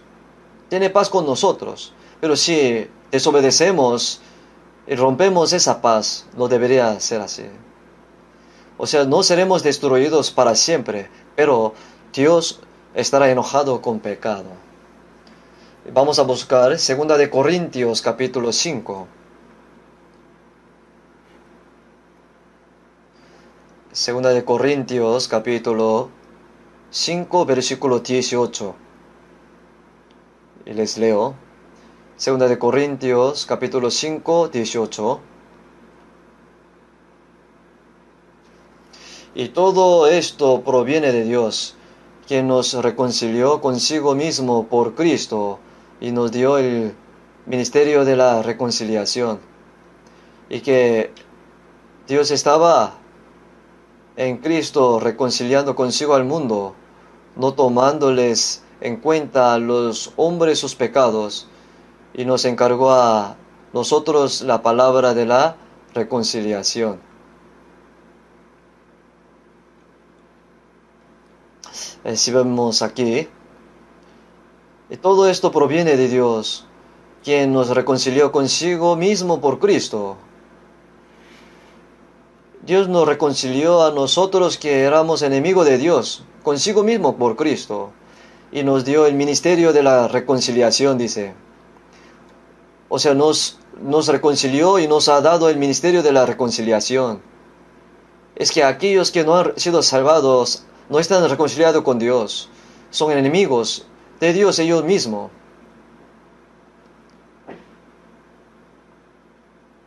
tiene paz con nosotros, pero si desobedecemos y rompemos esa paz, no debería ser así. O sea, no seremos destruidos para siempre, pero Dios estará enojado con pecado. Vamos a buscar 2 capítulo 5. 2 capítulo 5, versículo 18. Y les leo. 2 capítulo 5, 18. Y todo esto proviene de Dios, quien nos reconcilió consigo mismo por Cristo y nos dio el ministerio de la reconciliación. Y que Dios estaba en Cristo reconciliando consigo al mundo, no tomándoles en cuenta a los hombres sus pecados, y nos encargó a nosotros la palabra de la reconciliación. Si vemos aquí, y todo esto proviene de Dios, quien nos reconcilió consigo mismo por Cristo. Dios nos reconcilió a nosotros que éramos enemigos de Dios, consigo mismo por Cristo, y nos dio el ministerio de la reconciliación, dice. O sea, nos reconcilió y nos ha dado el ministerio de la reconciliación. Es que aquellos que no han sido salvados no están reconciliados con Dios, son enemigos de Dios ellos mismos.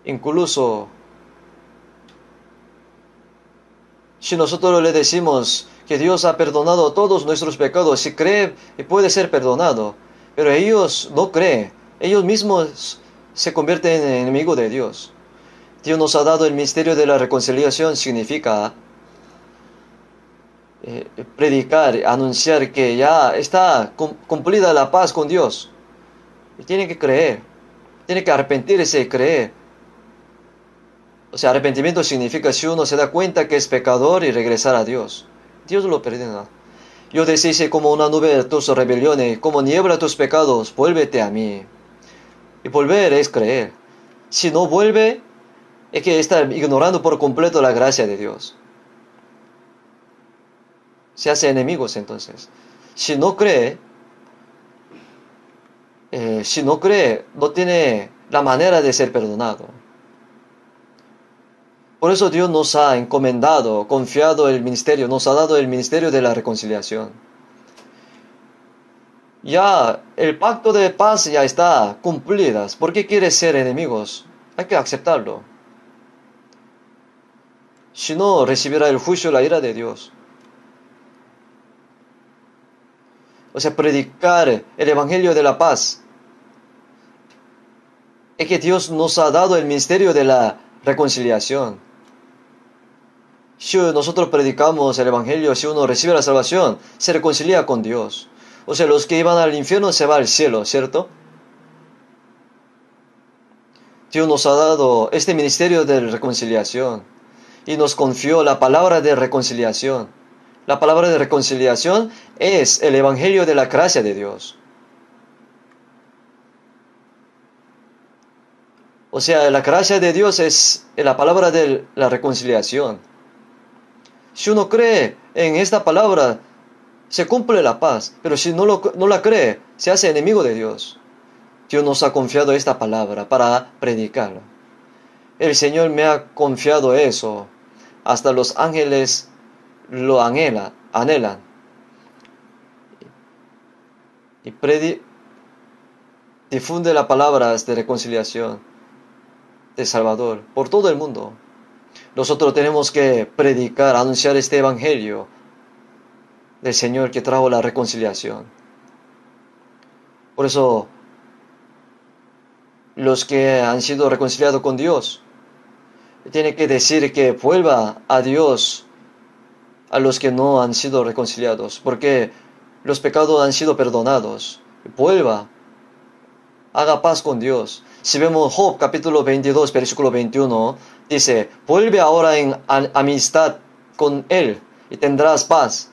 Incluso si nosotros le decimos que Dios ha perdonado todos nuestros pecados, si cree y puede ser perdonado, pero ellos no creen, ellos mismos se convierten en enemigos de Dios. Dios nos ha dado el misterio de la reconciliación, significa predicar, anunciar que ya está cumplida la paz con Dios. Y tiene que creer, tiene que arrepentirse y creer. O sea, arrepentimiento significa si uno se da cuenta que es pecador y regresar a Dios. Dios lo perdona. Yo deshice como una nube tus rebeliones, como niebla tus pecados, vuélvete a mí. Y volver es creer. Si no vuelve, es que está ignorando por completo la gracia de Dios. Se hace enemigos entonces. Si no cree, no tiene la manera de ser perdonado. Por eso Dios nos ha encomendado, confiado el ministerio, nos ha dado el ministerio de la reconciliación. Ya el pacto de paz ya está cumplido. ¿Por qué quieres ser enemigos? Hay que aceptarlo. Si no, recibirá el juicio y la ira de Dios. O sea, predicar el evangelio de la paz. Es que Dios nos ha dado el ministerio de la reconciliación. Si nosotros predicamos el evangelio, si uno recibe la salvación, se reconcilia con Dios. O sea, los que iban al infierno se van al cielo, ¿cierto? Dios nos ha dado este ministerio de reconciliación y nos confió la palabra de reconciliación. La palabra de reconciliación es el evangelio de la gracia de Dios. O sea, la gracia de Dios es la palabra de la reconciliación. Si uno cree en esta palabra, se cumple la paz. Pero si no la cree, se hace enemigo de Dios. Dios nos ha confiado esta palabra para predicar. El Señor me ha confiado eso. Hasta los ángeles lo anhelan. Y difunde las palabras de reconciliación, de Salvador, por todo el mundo. Nosotros tenemos que predicar, anunciar este evangelio del Señor que trajo la reconciliación. Por eso, los que han sido reconciliados con Dios Tiene que decir que vuelva a Dios a los que no han sido reconciliados, porque los pecados han sido perdonados. Vuelva, haga paz con Dios. Si vemos Job capítulo 22, versículo 21, dice, vuelve ahora en amistad con Él y tendrás paz,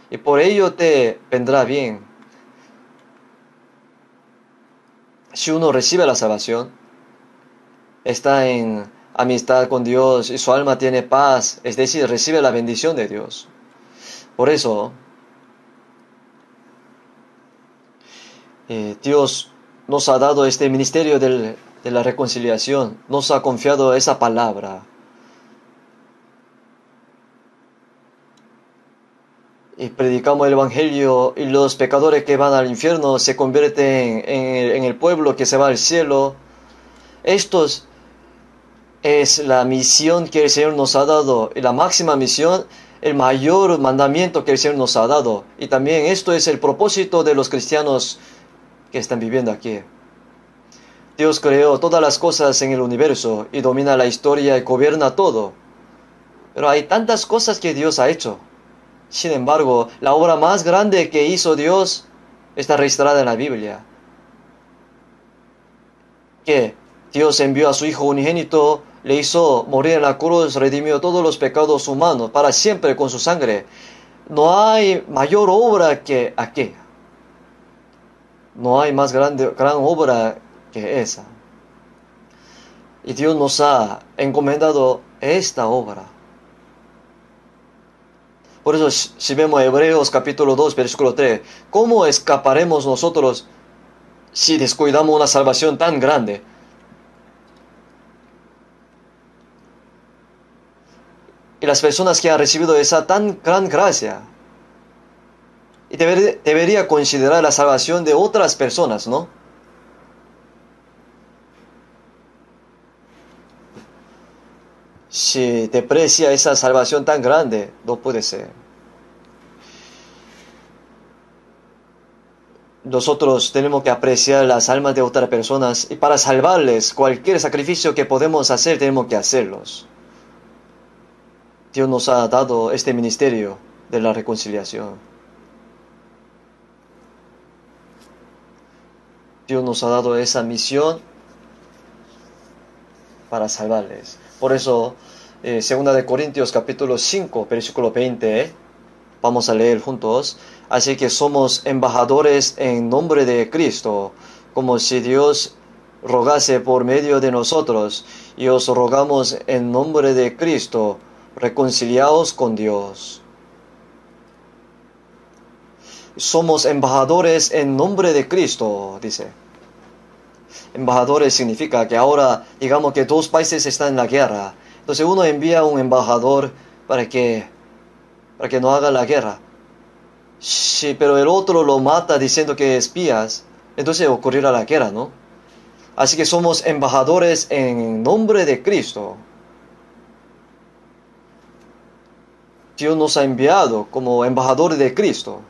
y por ello te vendrá bien. Si uno recibe la salvación, está en amistad con Dios y su alma tiene paz, es decir, recibe la bendición de Dios. Por eso, Dios nos ha dado este ministerio de la reconciliación, nos ha confiado esa palabra. Y predicamos el Evangelio y los pecadores que van al infierno se convierten en el pueblo que se va al cielo. Esto es la misión que el Señor nos ha dado, y la máxima misión, el mayor mandamiento que el Señor nos ha dado. Y también esto es el propósito de los cristianos que están viviendo aquí. Dios creó todas las cosas en el universo y domina la historia y gobierna todo. Pero hay tantas cosas que Dios ha hecho. Sin embargo, la obra más grande que hizo Dios está registrada en la Biblia. Que Dios envió a su Hijo unigénito, le hizo morir en la cruz, redimió todos los pecados humanos para siempre con su sangre. No hay mayor obra que aquella. No hay más gran obra que esa. Y Dios nos ha encomendado esta obra. Por eso, si vemos Hebreos capítulo 2, versículo 3, ¿cómo escaparemos nosotros si descuidamos una salvación tan grande? Y las personas que han recibido esa tan gran gracia, y debería considerar la salvación de otras personas, ¿no? Si deprecia esa salvación tan grande, no puede ser. Nosotros tenemos que apreciar las almas de otras personas, y para salvarles, cualquier sacrificio que podemos hacer, tenemos que hacerlos. Dios nos ha dado este ministerio de la reconciliación. Dios nos ha dado esa misión para salvarles. Por eso, 2 de Corintios capítulo 5, versículo 20, vamos a leer juntos. Así que somos embajadores en nombre de Cristo, como si Dios rogase por medio de nosotros, y os rogamos en nombre de Cristo, reconciliaos con Dios. Somos embajadores en nombre de Cristo, dice. Embajadores significa que ahora, digamos que dos países están en la guerra. Entonces uno envía un embajador para que no haga la guerra. Sí, pero el otro lo mata diciendo que espías. Entonces ocurrirá la guerra, ¿no? Así que somos embajadores en nombre de Cristo. Dios nos ha enviado como embajadores de Cristo.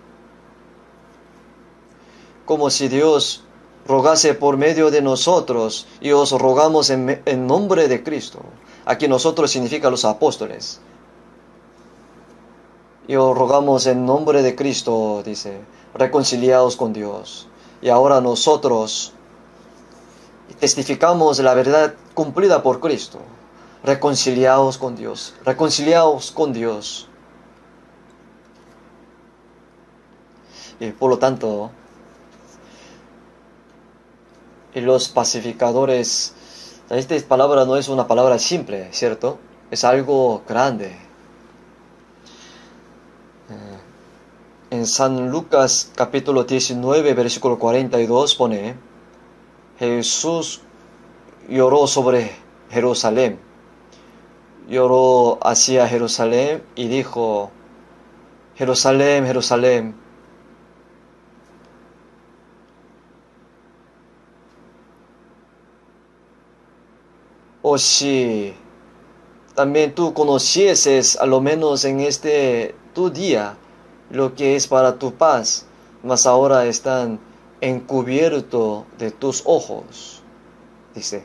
Como si Dios rogase por medio de nosotros, y os rogamos en nombre de Cristo. Aquí nosotros significa los apóstoles. Y os rogamos en nombre de Cristo, dice, reconciliaos con Dios. Y ahora nosotros testificamos la verdad cumplida por Cristo. Reconciliaos con Dios. Reconciliaos con Dios. Y por lo tanto, los pacificadores, esta palabra no es una palabra simple, ¿cierto? Es algo grande. En San Lucas capítulo 19, versículo 42 pone, Jesús lloró sobre Jerusalén. Lloró hacia Jerusalén y dijo, Jerusalén, Jerusalén, oh si también tú conocieses, a lo menos en tu día, lo que es para tu paz, mas ahora están encubiertos de tus ojos, dice.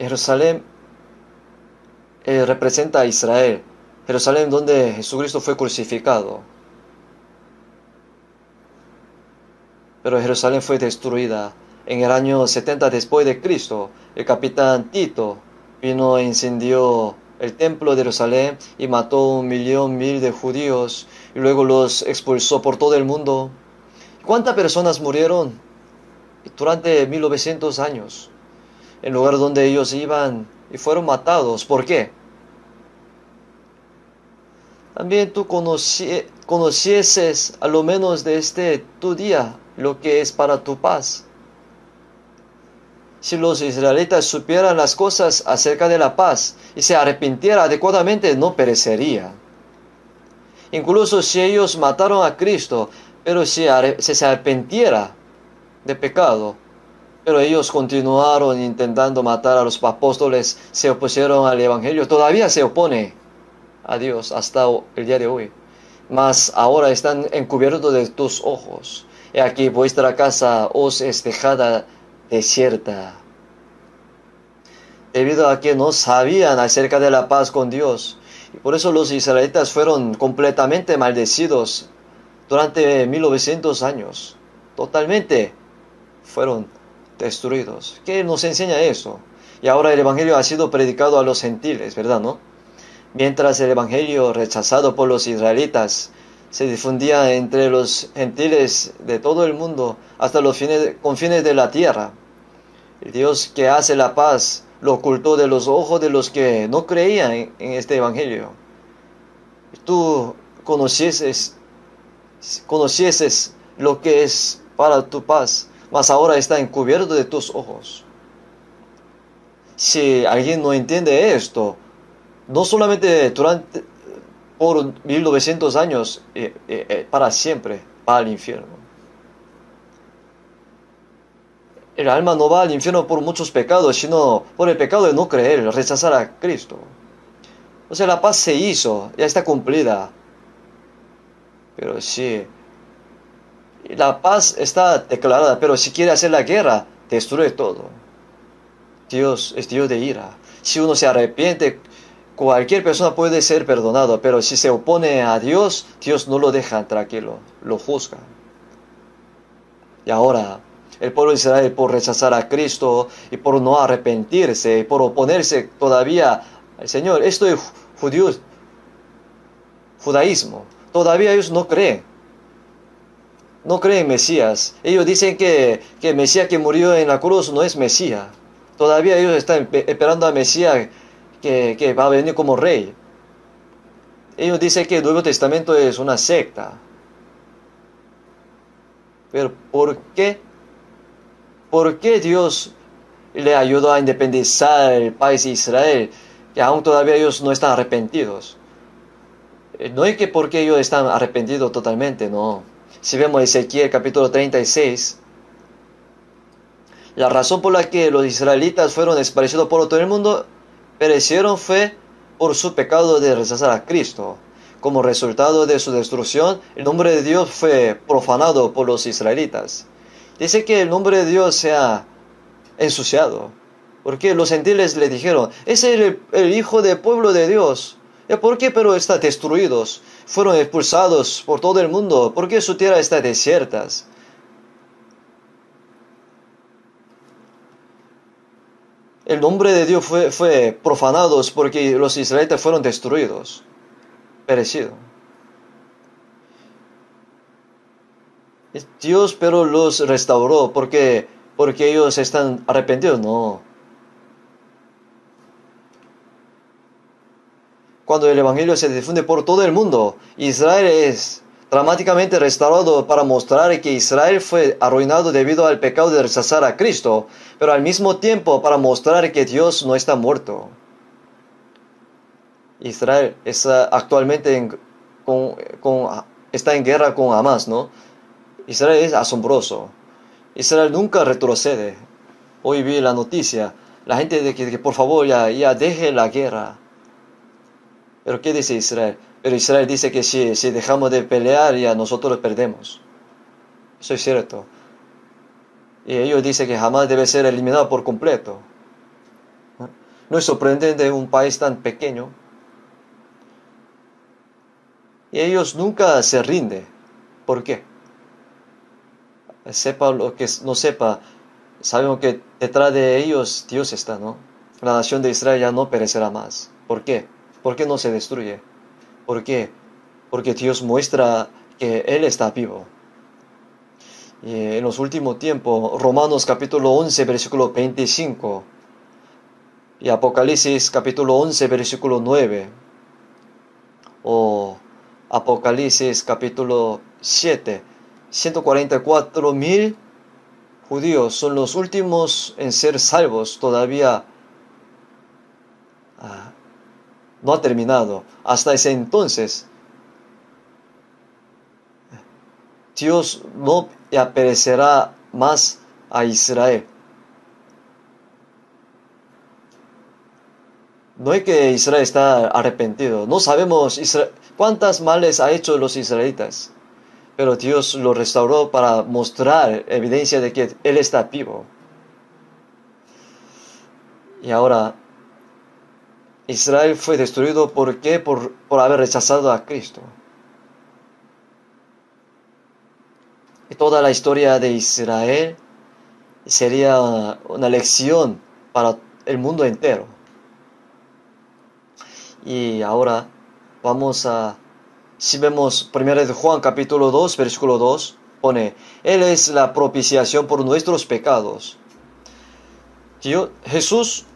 Jerusalén representa a Israel. Jerusalén donde Jesucristo fue crucificado. Pero Jerusalén fue destruida. En el año 70 después de Cristo, el capitán Tito vino e incendió el templo de Jerusalén y mató 1.000.000 de judíos y luego los expulsó por todo el mundo. ¿Cuántas personas murieron durante 1900 años? En el lugar donde ellos iban y fueron matados. ¿Por qué? También tú conocieses a lo menos de tu día lo que es para tu paz. Si los israelitas supieran las cosas acerca de la paz y se arrepintieran adecuadamente, no perecería. Incluso si ellos mataron a Cristo, pero si se arrepintiera de pecado, pero ellos continuaron intentando matar a los apóstoles, se opusieron al Evangelio, todavía se opone a Dios hasta el día de hoy. Mas ahora están encubiertos de tus ojos. He aquí vuestra casa os es dejada desierta. Debido a que no sabían acerca de la paz con Dios. Y por eso los israelitas fueron completamente maldecidos durante 1900 años. Totalmente fueron destruidos. ¿Qué nos enseña eso? Y ahora el Evangelio ha sido predicado a los gentiles, ¿verdad, no? Mientras el Evangelio rechazado por los israelitas se difundía entre los gentiles de todo el mundo hasta los confines de la tierra. El Dios que hace la paz lo ocultó de los ojos de los que no creían en este Evangelio. Tú conocieses lo que es para tu paz, mas ahora está encubierto de tus ojos. Si alguien no entiende esto, no solamente por 1900 años, para siempre va al infierno. El alma no va al infierno por muchos pecados, sino por el pecado de no creer, rechazar a Cristo. O sea, la paz se hizo, ya está cumplida. Pero sí, la paz está declarada, pero si quiere hacer la guerra, destruye todo. Dios es Dios de ira. Si uno se arrepiente, cualquier persona puede ser perdonado, pero si se opone a Dios, Dios no lo deja tranquilo, lo juzga. Y ahora, el pueblo de Israel, por rechazar a Cristo y por no arrepentirse, y por oponerse todavía al Señor, esto es judaísmo. Todavía ellos no creen. No creen en Mesías. Ellos dicen que el Mesías que murió en la cruz no es Mesías. Todavía ellos están esperando a Mesías que va a venir como rey. Ellos dicen que el Nuevo Testamento es una secta. Pero ¿por qué? ¿Por qué Dios le ayudó a independizar el país de Israel? Que aún todavía ellos no están arrepentidos. No es que porque ellos están arrepentidos totalmente, no. Si vemos Ezequiel capítulo 36, la razón por la que los israelitas fueron esparcidos por todo el mundo, perecieron fue por su pecado de rechazar a Cristo. Como resultado de su destrucción, el nombre de Dios fue profanado por los israelitas. Dice que el nombre de Dios se ha ensuciado, porque los gentiles le dijeron, ese es el hijo del pueblo de Dios. ¿Y por qué pero está destruidos? Fueron expulsados por todo el mundo. ¿Por qué su tierra está desierta? El nombre de Dios fue profanado porque los israelitas fueron destruidos, perecidos. Dios pero los restauró porque ellos están arrepentidos, no. Cuando el Evangelio se difunde por todo el mundo, Israel es dramáticamente restaurado para mostrar que Israel fue arruinado debido al pecado de rechazar a Cristo, pero al mismo tiempo para mostrar que Dios no está muerto. Israel está actualmente está en guerra con Hamas, ¿no? Israel es asombroso. Israel nunca retrocede. Hoy vi la noticia, la gente de que por favor ya deje la guerra. Pero ¿qué dice Israel? Pero Israel dice que si dejamos de pelear ya nosotros perdemos. Eso es cierto. Y ellos dicen que jamás debe ser eliminado por completo. No es sorprendente un país tan pequeño. Y ellos nunca se rinden. ¿Por qué? Sepa lo que no sepa, sabemos que detrás de ellos Dios está, ¿no? La nación de Israel ya no perecerá más. ¿Por qué? ¿Por qué no se destruye? ¿Por qué? Porque Dios muestra que Él está vivo. Y en los últimos tiempos, Romanos capítulo 11, versículo 25, y Apocalipsis capítulo 11, versículo 9, o Apocalipsis capítulo 7, 144,000 judíos son los últimos en ser salvos. Todavía no ha terminado. Hasta ese entonces, Dios no perecerá más a Israel. No es que Israel está arrepentido. No sabemos cuántas males ha hecho los israelitas. Pero Dios lo restauró para mostrar evidencia de que Él está vivo. Y ahora, Israel fue destruido. ¿Por qué? Por haber rechazado a Cristo. Y toda la historia de Israel sería una lección para el mundo entero. Y ahora vamos a, si vemos 1 de Juan capítulo 2, versículo 2, pone, Él es la propiciación por nuestros pecados. Jesús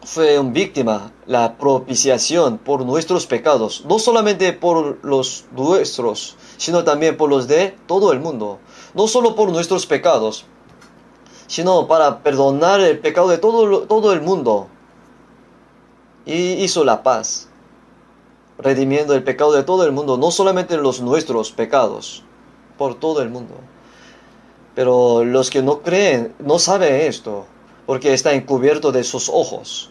fue una víctima, la propiciación por nuestros pecados, no solamente por los nuestros, sino también por los de todo el mundo. No solo por nuestros pecados, sino para perdonar el pecado de todo el mundo. Y hizo la paz, redimiendo el pecado de todo el mundo, no solamente los nuestros pecados, por todo el mundo. Pero los que no creen, no saben esto, porque está encubierto de sus ojos.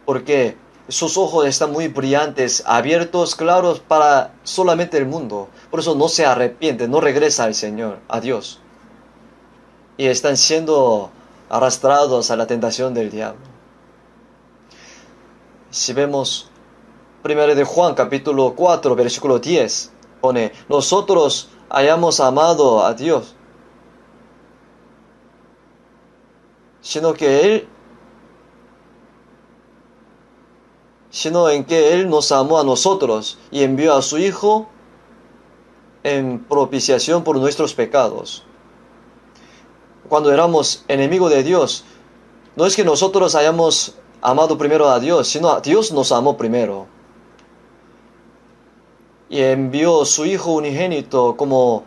Porque sus ojos están muy brillantes, abiertos, claros para solamente el mundo. Por eso no se arrepiente, no regresa al Señor, a Dios. Y están siendo arrastrados a la tentación del diablo. Si vemos 1 de Juan capítulo 4 versículo 10, pone, nosotros hayamos amado a Dios, sino en que Él nos amó a nosotros y envió a su Hijo en propiciación por nuestros pecados. Cuando éramos enemigos de Dios, no es que nosotros hayamos amado primero a Dios, sino Dios nos amó primero. Y envió su Hijo unigénito como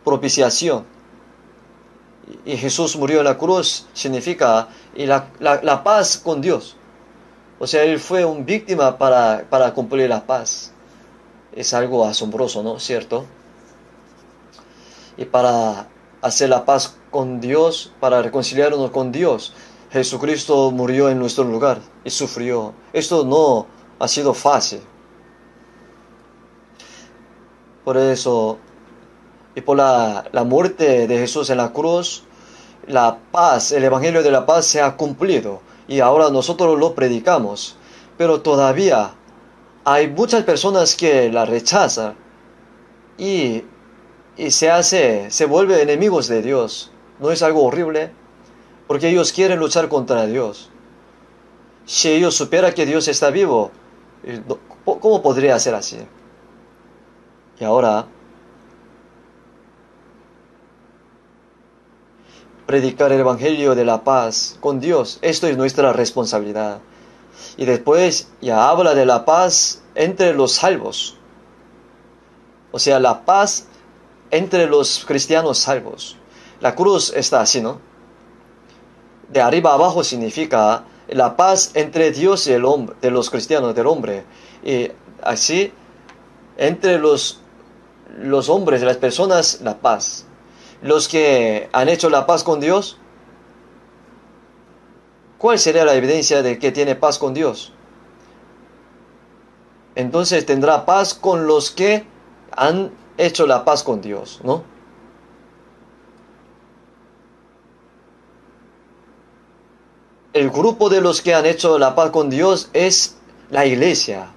propiciación. Y Jesús murió en la cruz, significa la paz con Dios. O sea, Él fue una víctima para cumplir la paz. Es algo asombroso, ¿no? ¿Cierto? Y para hacer la paz con Dios, para reconciliarnos con Dios, Jesucristo murió en nuestro lugar y sufrió. Esto no ha sido fácil. Por eso, y por la muerte de Jesús en la cruz, la paz, el Evangelio de la paz se ha cumplido. Y ahora nosotros lo predicamos. Pero todavía hay muchas personas que la rechazan y se vuelven enemigos de Dios. ¿No es algo horrible? Porque ellos quieren luchar contra Dios. Si ellos supieran que Dios está vivo, ¿cómo podría ser así? Y ahora, predicar el Evangelio de la paz con Dios, esto es nuestra responsabilidad. Y después ya habla de la paz entre los salvos. O sea, la paz entre los cristianos salvos. La cruz está así, ¿no? De arriba a abajo significa la paz entre Dios y el hombre, de los cristianos, del hombre. Y así, entre los hombres, las personas, la paz. Los que han hecho la paz con Dios, ¿cuál sería la evidencia de que tiene paz con Dios? Entonces tendrá paz con los que han hecho la paz con Dios, ¿no? el grupo de los que han hecho la paz con Dios es la iglesia.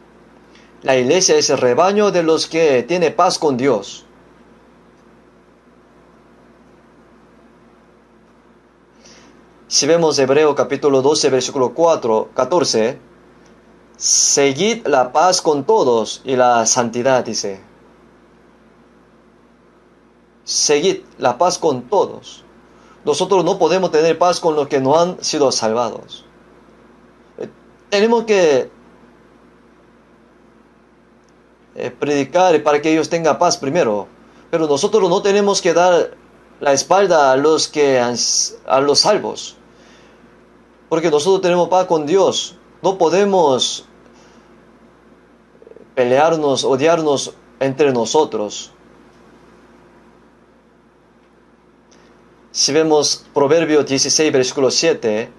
La iglesia es el rebaño de los que tiene paz con Dios. Si vemos Hebreo capítulo 12, versículo 14, seguid la paz con todos y la santidad, dice. Seguid la paz con todos. Nosotros no podemos tener paz con los que no han sido salvados. Tenemos que predicar para que ellos tengan paz primero. Pero nosotros no tenemos que dar la espalda a los salvos. Porque nosotros tenemos paz con Dios. No podemos pelearnos, odiarnos entre nosotros. Si vemos Proverbios 16, versículo 7,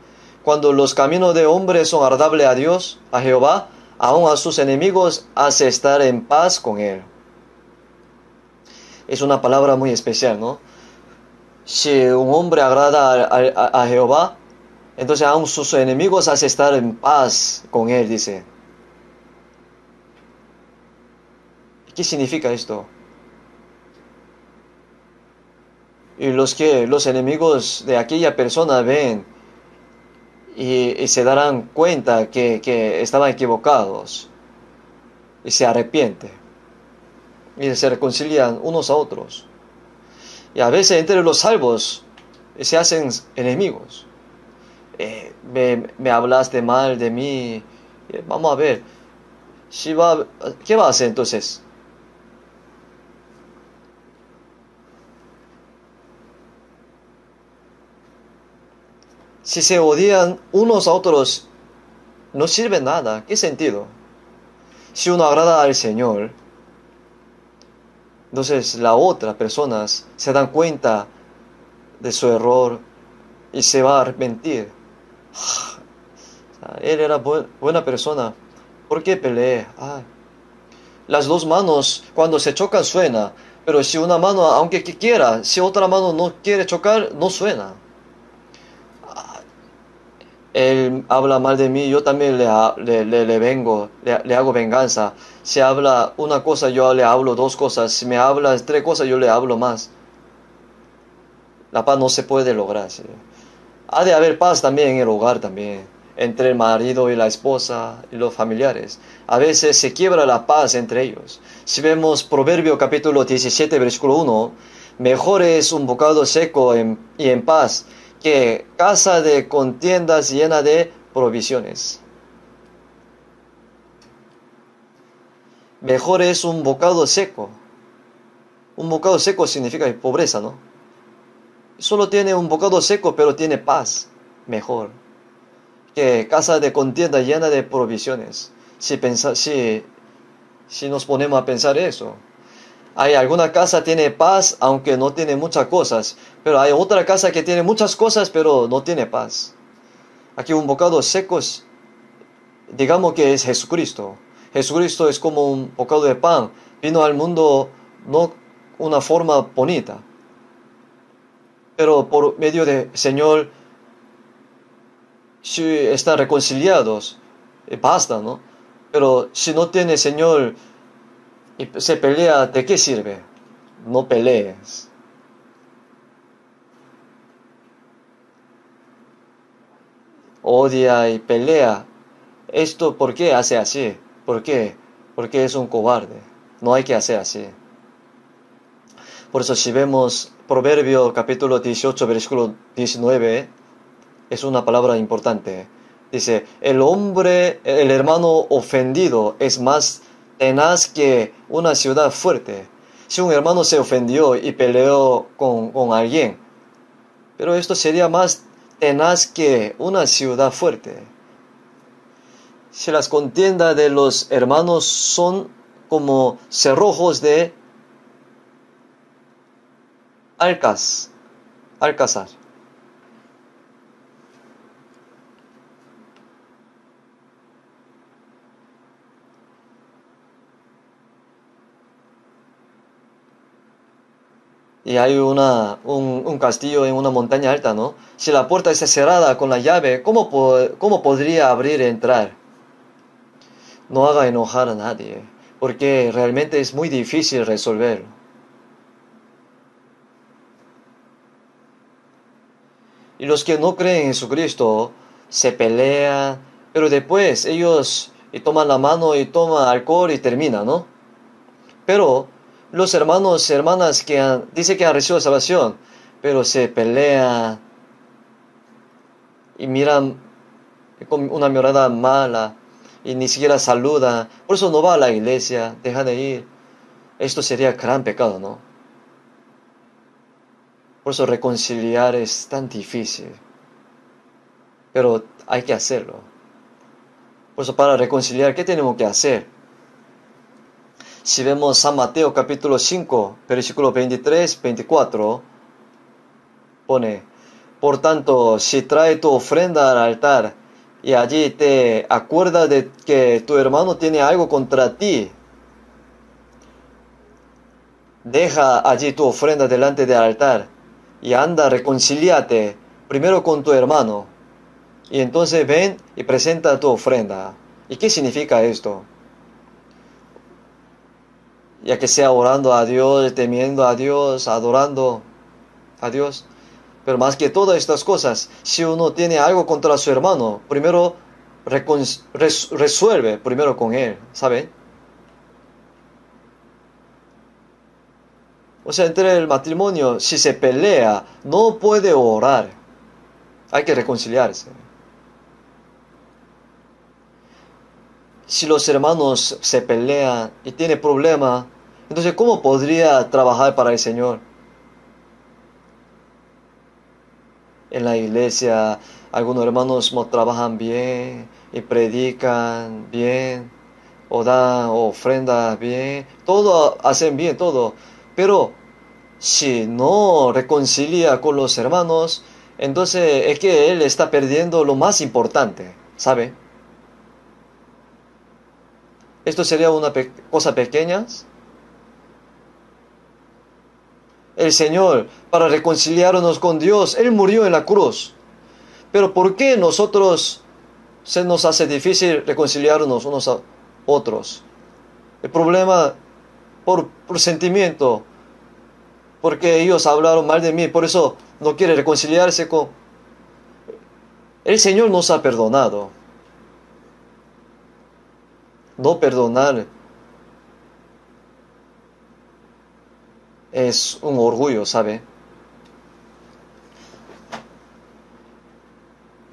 cuando los caminos de hombre son agradables a Dios, a Jehová, aun a sus enemigos hace estar en paz con él. Es una palabra muy especial, ¿no? Si un hombre agrada a Jehová, entonces aun sus enemigos hace estar en paz con él, dice. ¿Qué significa esto? Y los enemigos de aquella persona ven y se darán cuenta que estaban equivocados y se arrepienten y se reconcilian unos a otros. Y a veces entre los salvos se hacen enemigos. Me hablaste mal de mí. Vamos a ver. ¿Qué va a hacer entonces? Si se odian unos a otros, no sirve nada. ¿Qué sentido? Si uno agrada al Señor, entonces las otras personas se dan cuenta de su error y se va a arrepentir. Él era buena persona. ¿Por qué peleé? Las dos manos cuando se chocan suena, pero si una mano, aunque quiera, si otra mano no quiere chocar, no suena. Él habla mal de mí, yo también le vengo, le hago venganza. Si habla una cosa, yo le hablo dos cosas. Si me habla tres cosas, yo le hablo más. La paz no se puede lograr, ¿sí? Ha de haber paz también en el hogar también, entre el marido y la esposa y los familiares. A veces se quiebra la paz entre ellos. Si vemos Proverbio capítulo 17, versículo 1, mejor es un bocado seco y en paz que casa de contiendas llena de provisiones. Mejor es un bocado seco. Un bocado seco significa pobreza, ¿no? Solo tiene un bocado seco, pero tiene paz. Mejor que casa de contienda llena de provisiones. Si nos ponemos a pensar eso. Hay alguna casa que tiene paz, aunque no tiene muchas cosas. Pero hay otra casa que tiene muchas cosas, pero no tiene paz. Aquí un bocado seco, digamos que es Jesucristo. Jesucristo es como un bocado de pan. Vino al mundo no una forma bonita, pero por medio de Señor, si están reconciliados, basta, ¿no? Pero si no tiene Señor y se pelea, ¿de qué sirve? No pelees. Odia y pelea. ¿Esto por qué hace así? ¿Por qué? Porque es un cobarde. No hay que hacer así. Por eso si vemos Proverbio capítulo 18, versículo 19, es una palabra importante. Dice, el hermano ofendido es más tenaz que una ciudad fuerte. Si un hermano se ofendió y peleó con alguien, pero esto sería más tenaz que una ciudad fuerte. Si las contiendas de los hermanos son como cerrojos de Alcázar. y hay un castillo en una montaña alta, ¿no? Si la puerta está cerrada con la llave, ¿cómo podría abrir y entrar? No haga enojar a nadie, porque realmente es muy difícil resolverlo. Y los que no creen en Jesucristo se pelean, pero después ellos toman la mano y toman alcohol y terminan, ¿no? Pero los hermanos y hermanas dicen que han recibido salvación, pero se pelean y miran con una mirada mala y ni siquiera saludan. Por eso no va a la iglesia, dejan de ir. Esto sería gran pecado, ¿no? Por eso reconciliar es tan difícil, pero hay que hacerlo. Por eso para reconciliar, ¿qué tenemos que hacer? Si vemos San Mateo capítulo 5, versículo 23, 24, pone: por tanto, si trae tu ofrenda al altar y allí te acuerdas de que tu hermano tiene algo contra ti, deja allí tu ofrenda delante del altar y anda, reconcíliate primero con tu hermano y entonces ven y presenta tu ofrenda. ¿Y qué significa esto? Ya que sea orando a Dios, temiendo a Dios, adorando a Dios. Pero más que todas estas cosas, si uno tiene algo contra su hermano, primero resuelve primero con él, ¿saben? O sea, entre el matrimonio, si se pelea, no puede orar. Hay que reconciliarse. Si los hermanos se pelean y tienen problemas, entonces ¿cómo podría trabajar para el Señor? En la iglesia, algunos hermanos no trabajan bien y predican bien, o dan ofrendas bien, todo hacen bien, todo. Pero si no reconcilia con los hermanos, entonces es que él está perdiendo lo más importante, ¿sabe? Esto sería una cosa pequeña. El Señor, para reconciliarnos con Dios, Él murió en la cruz. Pero ¿por qué nosotros se nos hace difícil reconciliarnos unos a otros? El problema por sentimiento, porque ellos hablaron mal de mí, por eso no quiere reconciliarse con... El Señor nos ha perdonado. No perdonar es un orgullo, ¿sabe?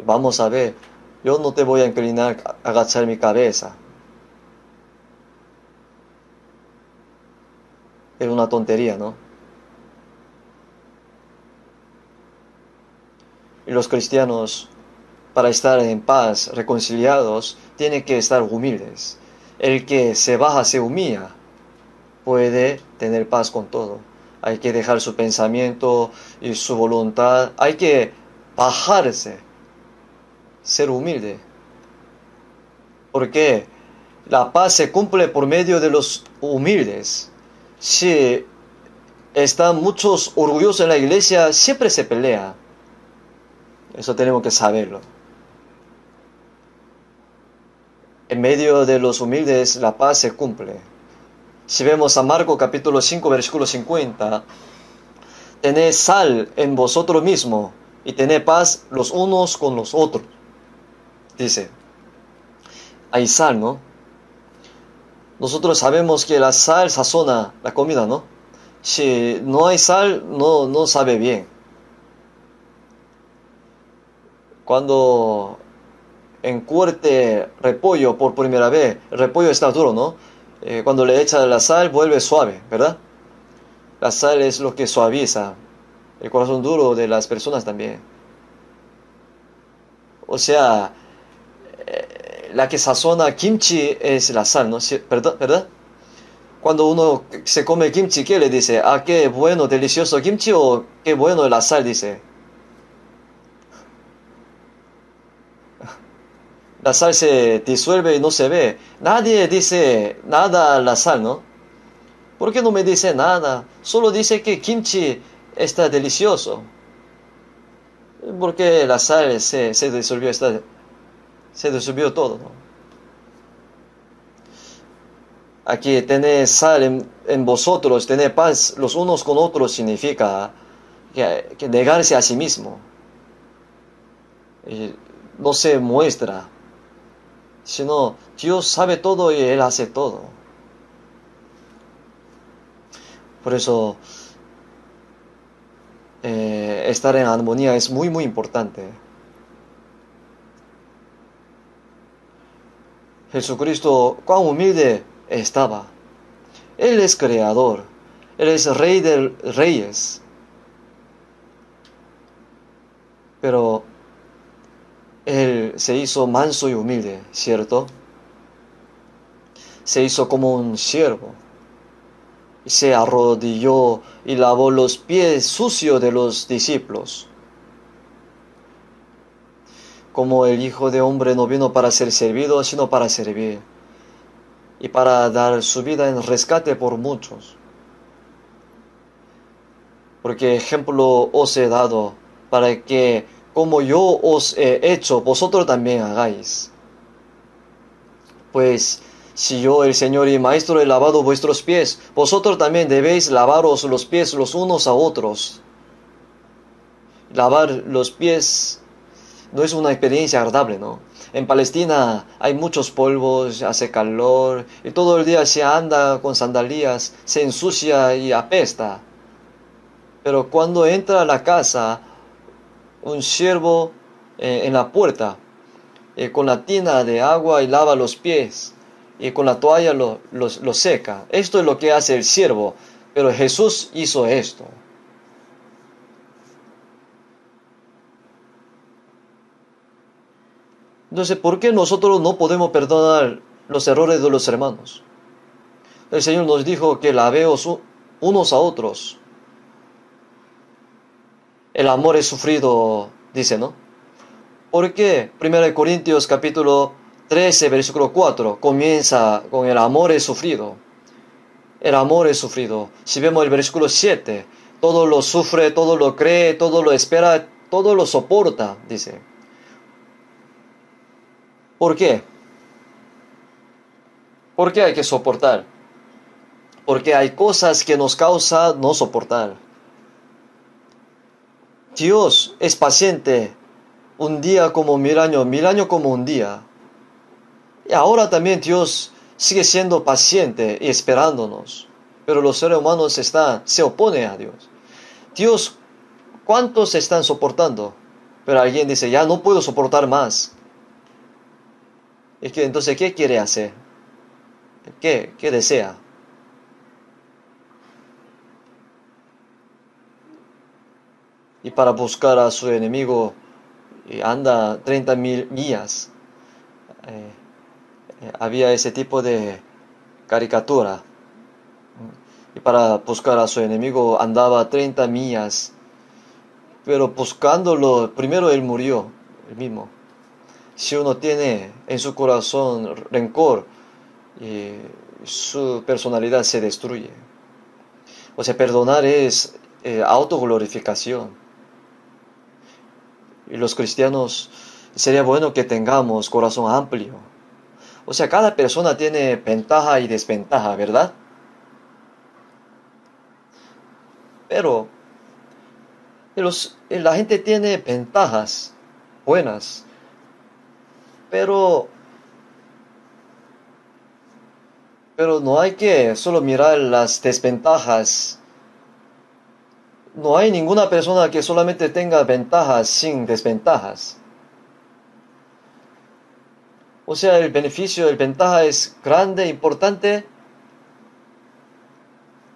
Vamos a ver, yo no te voy a inclinar, a agachar mi cabeza. Es una tontería, ¿no? Y los cristianos, para estar en paz, reconciliados, tienen que estar humildes. El que se baja, se humilla, puede tener paz con todo. Hay que dejar su pensamiento y su voluntad. Hay que bajarse, ser humilde. Porque la paz se cumple por medio de los humildes. Si están muchos orgullosos en la iglesia, siempre se pelea. Eso tenemos que saberlo. En medio de los humildes, la paz se cumple. Si vemos a Marcos capítulo 5, versículo 50, tened sal en vosotros mismos y tened paz los unos con los otros. Dice, hay sal, ¿no? Nosotros sabemos que la sal sazona la comida, ¿no? Si no hay sal, no sabe bien. Cuando encurte repollo por primera vez, el repollo está duro, ¿no? Cuando le echa la sal vuelve suave, ¿verdad? La sal es lo que suaviza el corazón duro de las personas también. O sea, la que sazona kimchi es la sal, ¿no? ¿Verdad? Cuando uno se come kimchi, ¿qué le dice? Ah, qué bueno, delicioso kimchi, o qué bueno la sal, dice. La sal se disuelve y no se ve. Nadie dice nada a la sal, ¿no? ¿Por qué no me dice nada? Solo dice que kimchi está delicioso. Porque la sal se disolvió, se disolvió todo, ¿no? Aquí tener sal en vosotros, tener paz los unos con otros significa que negarse a sí mismo. Y no se muestra, sino Dios sabe todo y Él hace todo. Por eso estar en armonía es muy muy importante. Jesucristo, cuán humilde estaba. Él es creador, Él es rey de reyes. Pero Él se hizo manso y humilde, ¿cierto? Se hizo como un siervo. Se arrodilló y lavó los pies sucios de los discípulos. Como el Hijo de Hombre no vino para ser servido, sino para servir, y para dar su vida en rescate por muchos. Porque ejemplo os he dado, para que, como yo os he hecho, vosotros también hagáis. Pues, si yo, el Señor y Maestro, he lavado vuestros pies, vosotros también debéis lavaros los pies los unos a otros. Lavar los pies no es una experiencia agradable, ¿no? En Palestina hay muchos polvos, hace calor, y todo el día se anda con sandalias, se ensucia y apesta. Pero cuando entra a la casa, un siervo en la puerta, con la tina de agua y lava los pies, y con la toalla lo seca. Esto es lo que hace el siervo, pero Jesús hizo esto. Entonces, ¿por qué nosotros no podemos perdonar los errores de los hermanos? El Señor nos dijo que laveos unos a otros. El amor es sufrido, dice, ¿no? ¿Por qué? 1 Corintios capítulo 13, versículo 4, comienza con el amor es sufrido. El amor es sufrido. Si vemos el versículo 7, todo lo sufre, todo lo cree, todo lo espera, todo lo soporta, dice. ¿Por qué? ¿Por qué hay que soportar? Porque hay cosas que nos causa no soportar. Dios es paciente, un día como 1000 años como un día. Y ahora también Dios sigue siendo paciente y esperándonos. Pero los seres humanos se oponen a Dios. Dios, ¿cuántos están soportando? Pero alguien dice, ya no puedo soportar más. Entonces, ¿qué quiere hacer? ¿Qué desea? Y para buscar a su enemigo anda 30.000 millas. Había ese tipo de caricatura. Y para buscar a su enemigo andaba 30 millas. Pero buscándolo, primero él murió, el mismo. Si uno tiene en su corazón rencor, su personalidad se destruye. O sea, perdonar es autoglorificación. Y los cristianos, sería bueno que tengamos corazón amplio. O sea, cada persona tiene ventaja y desventaja, ¿verdad? Pero la gente tiene ventajas buenas. Pero no hay que solo mirar las desventajas. No hay ninguna persona que solamente tenga ventajas sin desventajas. O sea, el beneficio, el ventaja es grande, importante.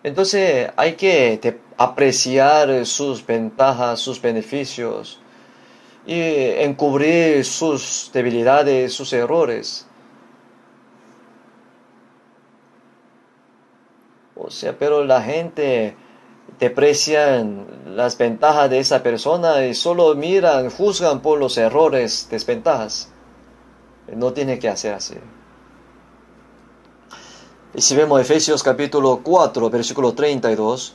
Entonces hay que apreciar sus ventajas, sus beneficios, y encubrir sus debilidades, sus errores. O sea, pero la gente deprecia las ventajas de esa persona y solo miran, juzgan por los errores, desventajas. No tiene que hacer así. Y si vemos Efesios capítulo 4, versículo 32,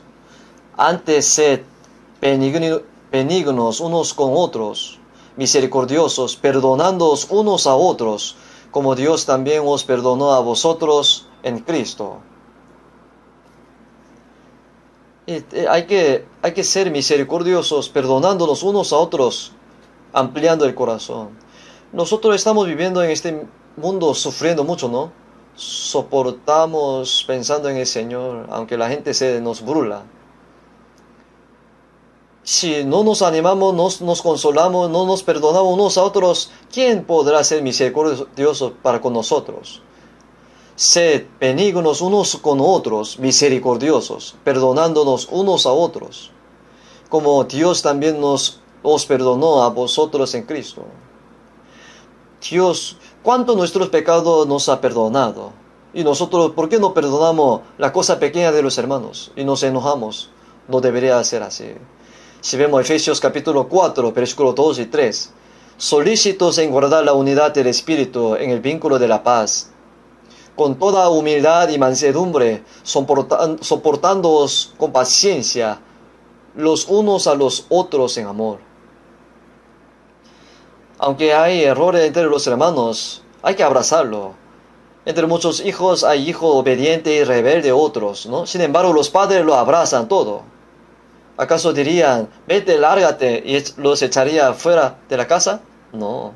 antes sed benignos unos con otros, misericordiosos, perdonándoos unos a otros, como Dios también os perdonó a vosotros en Cristo. Hay que ser misericordiosos, perdonándonos unos a otros, ampliando el corazón. Nosotros estamos viviendo en este mundo sufriendo mucho, ¿no? Soportamos pensando en el Señor, aunque la gente se nos burla. Si no nos animamos, nos consolamos, no nos perdonamos unos a otros, ¿quién podrá ser misericordioso para con nosotros? Sed benignos unos con otros, misericordiosos, perdonándonos unos a otros, como Dios también os perdonó a vosotros en Cristo. Dios, ¿cuánto nuestros pecados nos ha perdonado? Y nosotros, ¿por qué no perdonamos la cosa pequeña de los hermanos y nos enojamos? No debería ser así. Si vemos Efesios capítulo 4, versículos 2 y 3, solícitos en guardar la unidad del Espíritu en el vínculo de la paz, con toda humildad y mansedumbre, soportándoos con paciencia los unos a los otros en amor. Aunque hay errores entre los hermanos, hay que abrazarlo. Entre muchos hijos hay hijo obediente y rebelde otros, ¿no? Sin embargo, los padres lo abrazan todo. ¿Acaso dirían, vete, lárgate, y los echaría fuera de la casa? No.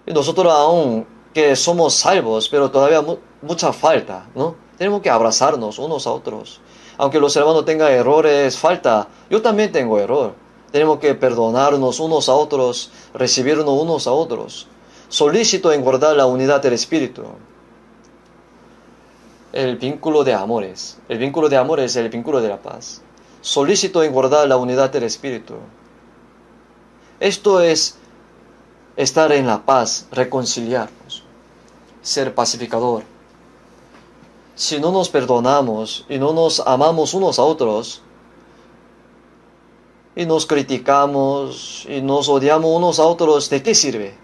Y nosotros aún que somos salvos, pero todavía mucha falta, ¿no? Tenemos que abrazarnos unos a otros. Aunque los hermanos tengan errores, falta, yo también tengo error. Tenemos que perdonarnos unos a otros, recibirnos unos a otros. Solícito en guardar la unidad del Espíritu. El vínculo de amores. El vínculo de amores es el vínculo de la paz. Solícito en guardar la unidad del Espíritu. Esto es estar en la paz, reconciliarnos, ser pacificador. Si no nos perdonamos y no nos amamos unos a otros, y nos criticamos y nos odiamos unos a otros, ¿de qué sirve?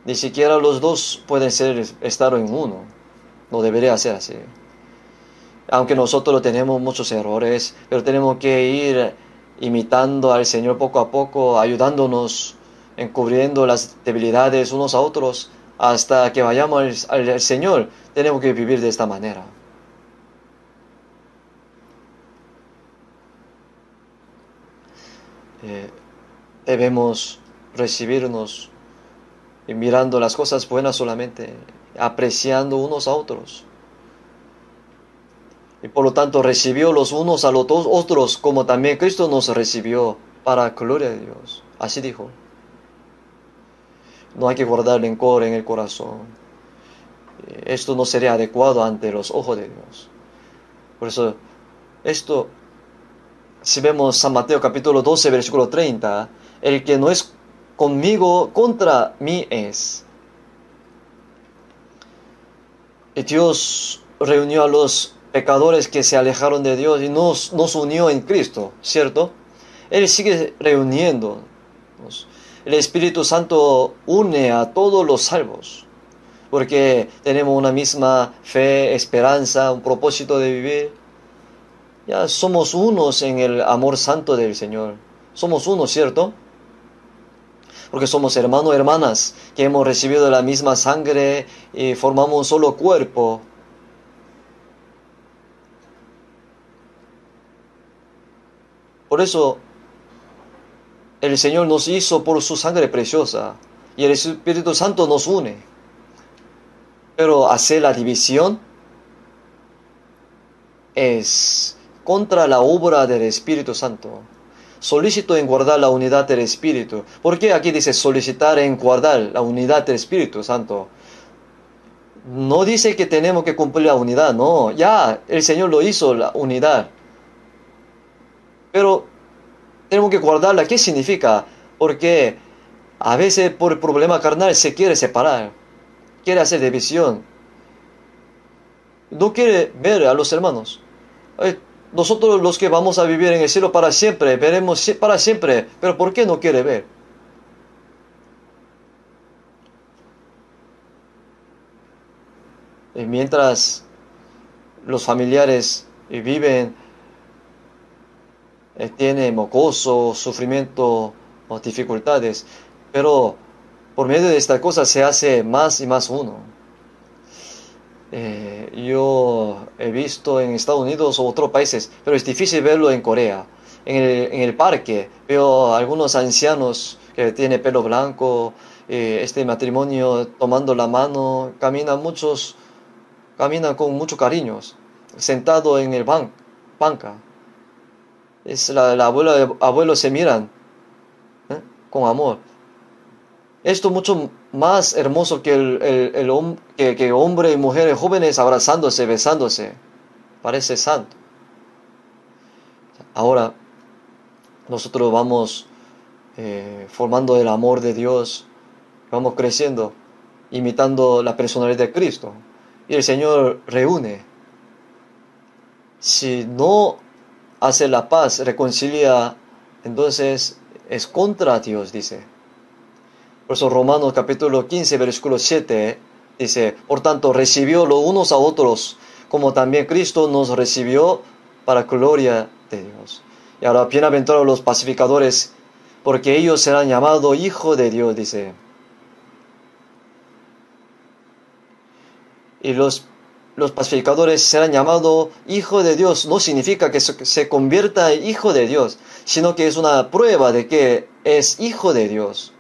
Ni siquiera los dos pueden estar en uno. No debería ser así. Aunque nosotros tenemos muchos errores, pero tenemos que ir imitando al Señor poco a poco, ayudándonos, encubriendo las debilidades unos a otros, hasta que vayamos al Señor. Tenemos que vivir de esta manera. Debemos recibirnos y mirando las cosas buenas solamente, apreciando unos a otros. Y por lo tanto recibió los unos a los otros como también Cristo nos recibió para gloria de Dios. Así dijo. No hay que guardar rencor en el corazón. Esto no sería adecuado ante los ojos de Dios. Por eso, si vemos San Mateo capítulo 12, versículo 30, el que no es conmigo, contra mí es. Y Dios reunió a los pecadores que se alejaron de Dios y nos unió en Cristo, ¿cierto? Él sigue reuniéndonos. El Espíritu Santo une a todos los salvos, porque tenemos una misma fe, esperanza, un propósito de vivir. Ya somos unos en el amor santo del Señor. Somos unos, ¿cierto? Porque somos hermanos y hermanas que hemos recibido la misma sangre y formamos un solo cuerpo. Por eso el Señor nos hizo por su sangre preciosa y el Espíritu Santo nos une. Pero hacer la división es contra la obra del Espíritu Santo. Solícito en guardar la unidad del Espíritu. ¿Por qué aquí dice solicitar en guardar la unidad del Espíritu Santo? No dice que tenemos que cumplir la unidad, no. Ya el Señor lo hizo, la unidad. Pero tenemos que guardarla. ¿Qué significa? Porque a veces por el problema carnal se quiere separar. Quiere hacer división. No quiere ver a los hermanos. Nosotros los que vamos a vivir en el cielo para siempre, veremos para siempre. Pero ¿por qué no quiere ver? mientras los familiares viven, tienen mocoso, sufrimiento o dificultades, pero por medio de esta cosa se hace más y más uno. Yo he visto en Estados Unidos o otros países, pero es difícil verlo en Corea. En el parque veo a algunos ancianos que tienen pelo blanco, este matrimonio tomando la mano, caminan con mucho cariño, sentado en el banca. La abuela y abuelo se miran, con amor. Esto mucho más hermoso que que hombre y mujeres jóvenes abrazándose, besándose. Parece santo. Ahora nosotros vamos formando el amor de Dios, vamos creciendo, imitando la personalidad de Cristo. Y el Señor reúne. Si no hace la paz, reconcilia, entonces es contra Dios, dice. Por eso Romanos capítulo 15, versículo 7, dice, por tanto, recibió los unos a otros, como también Cristo nos recibió para gloria de Dios. Y ahora, bienaventurados los pacificadores, porque ellos serán llamados hijos de Dios, dice. Y los pacificadores serán llamados hijos de Dios. No significa que se convierta en hijo de Dios, sino que es una prueba de que es hijo de Dios.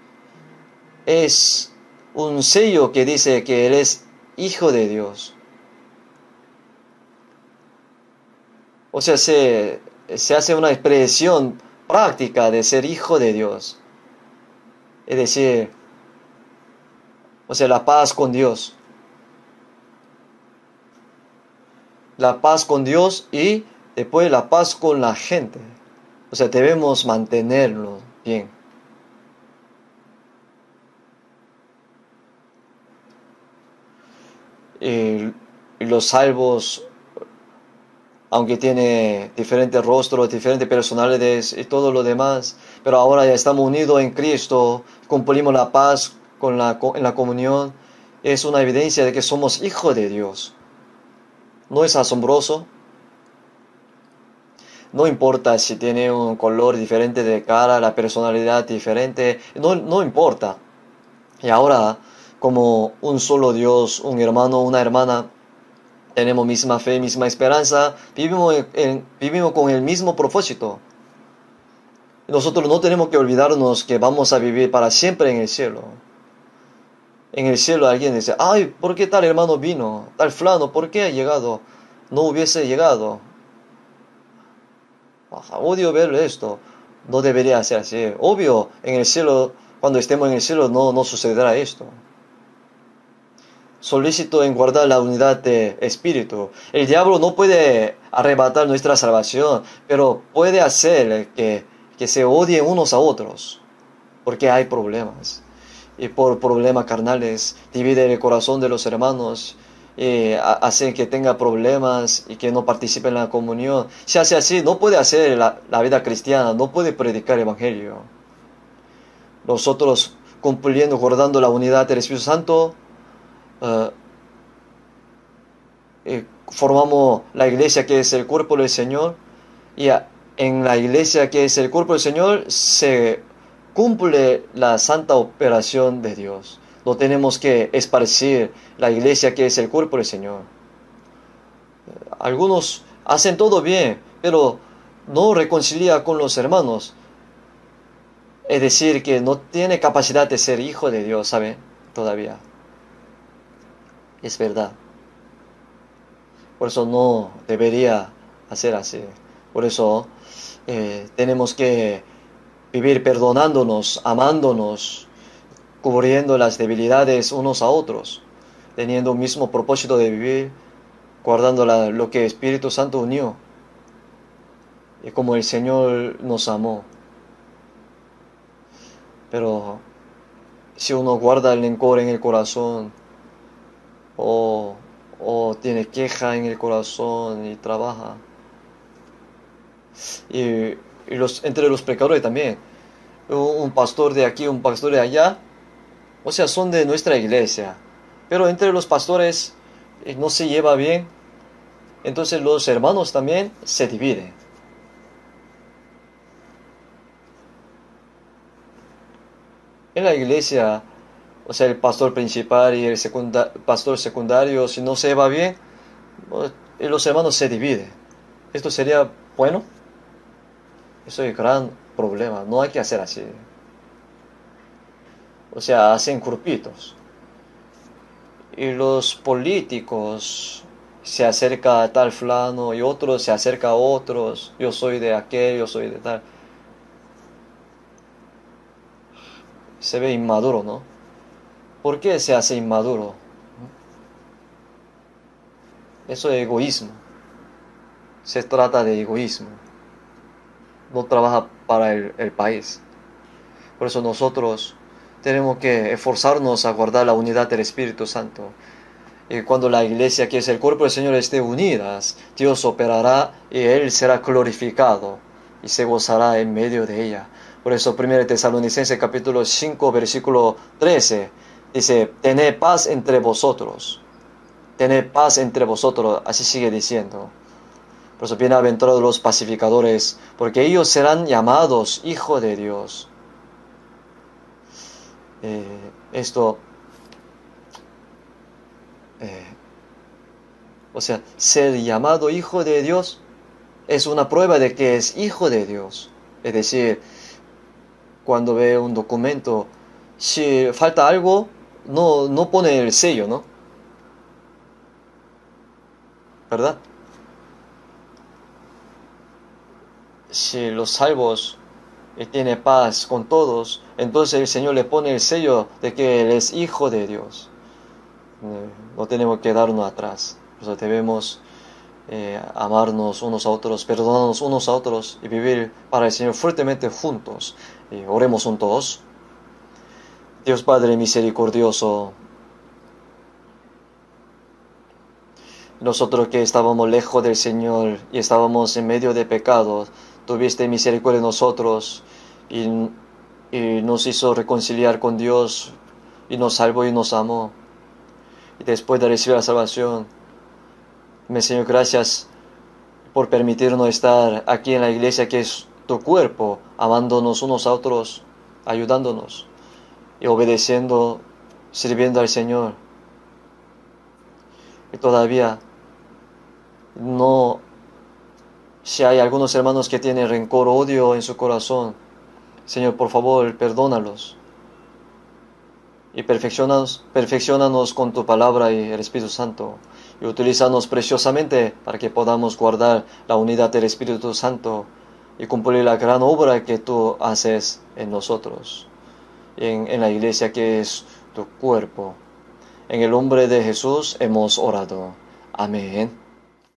Es un sello que dice que él es hijo de Dios. O sea, se hace una expresión práctica de ser hijo de Dios. Es decir, o sea, la paz con Dios. La paz con Dios y después la paz con la gente. O sea, debemos mantenerlo bien. Y los salvos, aunque tiene diferentes rostros, diferentes personalidades y todo lo demás, pero ahora ya estamos unidos en Cristo, cumplimos la paz en la comunión, es una evidencia de que somos hijos de Dios. ¿No es asombroso? No importa si tiene un color diferente de cara, la personalidad diferente, no importa. Y ahora, como un solo Dios, un hermano, una hermana, tenemos misma fe, misma esperanza, vivimos con el mismo propósito. Nosotros no tenemos que olvidarnos que vamos a vivir para siempre en el cielo. En el cielo alguien dice, ay, ¿por qué tal hermano vino? Tal fulano, ¿por qué ha llegado? No hubiese llegado. Odio ver esto. No debería ser así. Obvio, en el cielo, cuando estemos en el cielo, no sucederá esto. Solicito en guardar la unidad de espíritu. El diablo no puede arrebatar nuestra salvación, pero puede hacer que se odien unos a otros, porque hay problemas. Y por problemas carnales divide el corazón de los hermanos, hacen que tenga problemas y que no participen en la comunión. Si hace así, no puede hacer la vida cristiana, no puede predicar el evangelio. Nosotros, cumpliendo, guardando la unidad del Espíritu Santo, formamos la iglesia que es el cuerpo del Señor, y en la iglesia que es el cuerpo del Señor se cumple la santa operación de Dios. No tenemos que esparcir la iglesia que es el cuerpo del Señor. Algunos hacen todo bien, pero no reconcilia con los hermanos. Es decir, que no tiene capacidad de ser hijo de Dios, ¿sabe? Todavía. Es verdad. Por eso no debería hacer así. Por eso tenemos que vivir perdonándonos, amándonos, cubriendo las debilidades unos a otros, teniendo un mismo propósito de vivir, guardando lo que el Espíritu Santo unió, y como el Señor nos amó. Pero si uno guarda el rencor en el corazón, o tiene queja en el corazón y trabaja, y entre los pecadores también, un pastor de aquí, un pastor de allá, o sea, son de nuestra iglesia, pero entre los pastores y no se lleva bien, entonces los hermanos también se dividen. En la iglesia, o sea, el pastor principal y el pastor secundario, si no se va bien, los hermanos se dividen. ¿Esto sería bueno? Eso es un gran problema, no hay que hacer así. O sea, hacen grupitos. Y los políticos se acerca a tal fulano y otros se acerca a otros. Yo soy de aquel, yo soy de tal. Se ve inmaduro, ¿no? ¿Por qué se hace inmaduro? Eso es egoísmo. Se trata de egoísmo. No trabaja para el país. Por eso nosotros tenemos que esforzarnos a guardar la unidad del Espíritu Santo. Y cuando la iglesia, que es el cuerpo del Señor, esté unidas, Dios operará y Él será glorificado y se gozará en medio de ella. Por eso 1 Tesalonicenses capítulo 5 versículo 13 dice: tened paz entre vosotros. Tened paz entre vosotros. Así sigue diciendo. Por eso bienaventurados los pacificadores, porque ellos serán llamados hijos de Dios. O sea, ser llamado hijo de Dios es una prueba de que es hijo de Dios. Es decir, cuando ve un documento, si falta algo, no pone el sello, ¿no? ¿Verdad? Si los salvos tienen paz con todos, entonces el Señor le pone el sello de que Él es hijo de Dios. No tenemos que darnos atrás. Por eso debemos amarnos unos a otros, perdonarnos unos a otros y vivir para el Señor fuertemente juntos. Oremos juntos. Dios Padre misericordioso, nosotros que estábamos lejos del Señor y estábamos en medio de pecados, tuviste misericordia de nosotros y nos hizo reconciliar con Dios y nos salvó y nos amó. Y después de recibir la salvación, Señor, gracias por permitirnos estar aquí en la iglesia que es tu cuerpo, amándonos unos a otros, ayudándonos y obedeciendo, sirviendo al Señor. Y todavía si hay algunos hermanos que tienen rencor, odio en su corazón, Señor, por favor, perdónalos. Y perfeccionanos con tu palabra y el Espíritu Santo. Y utilízanos preciosamente para que podamos guardar la unidad del Espíritu Santo y cumplir la gran obra que tú haces en nosotros, en la iglesia que es tu cuerpo. En el nombre de Jesús hemos orado. Amén.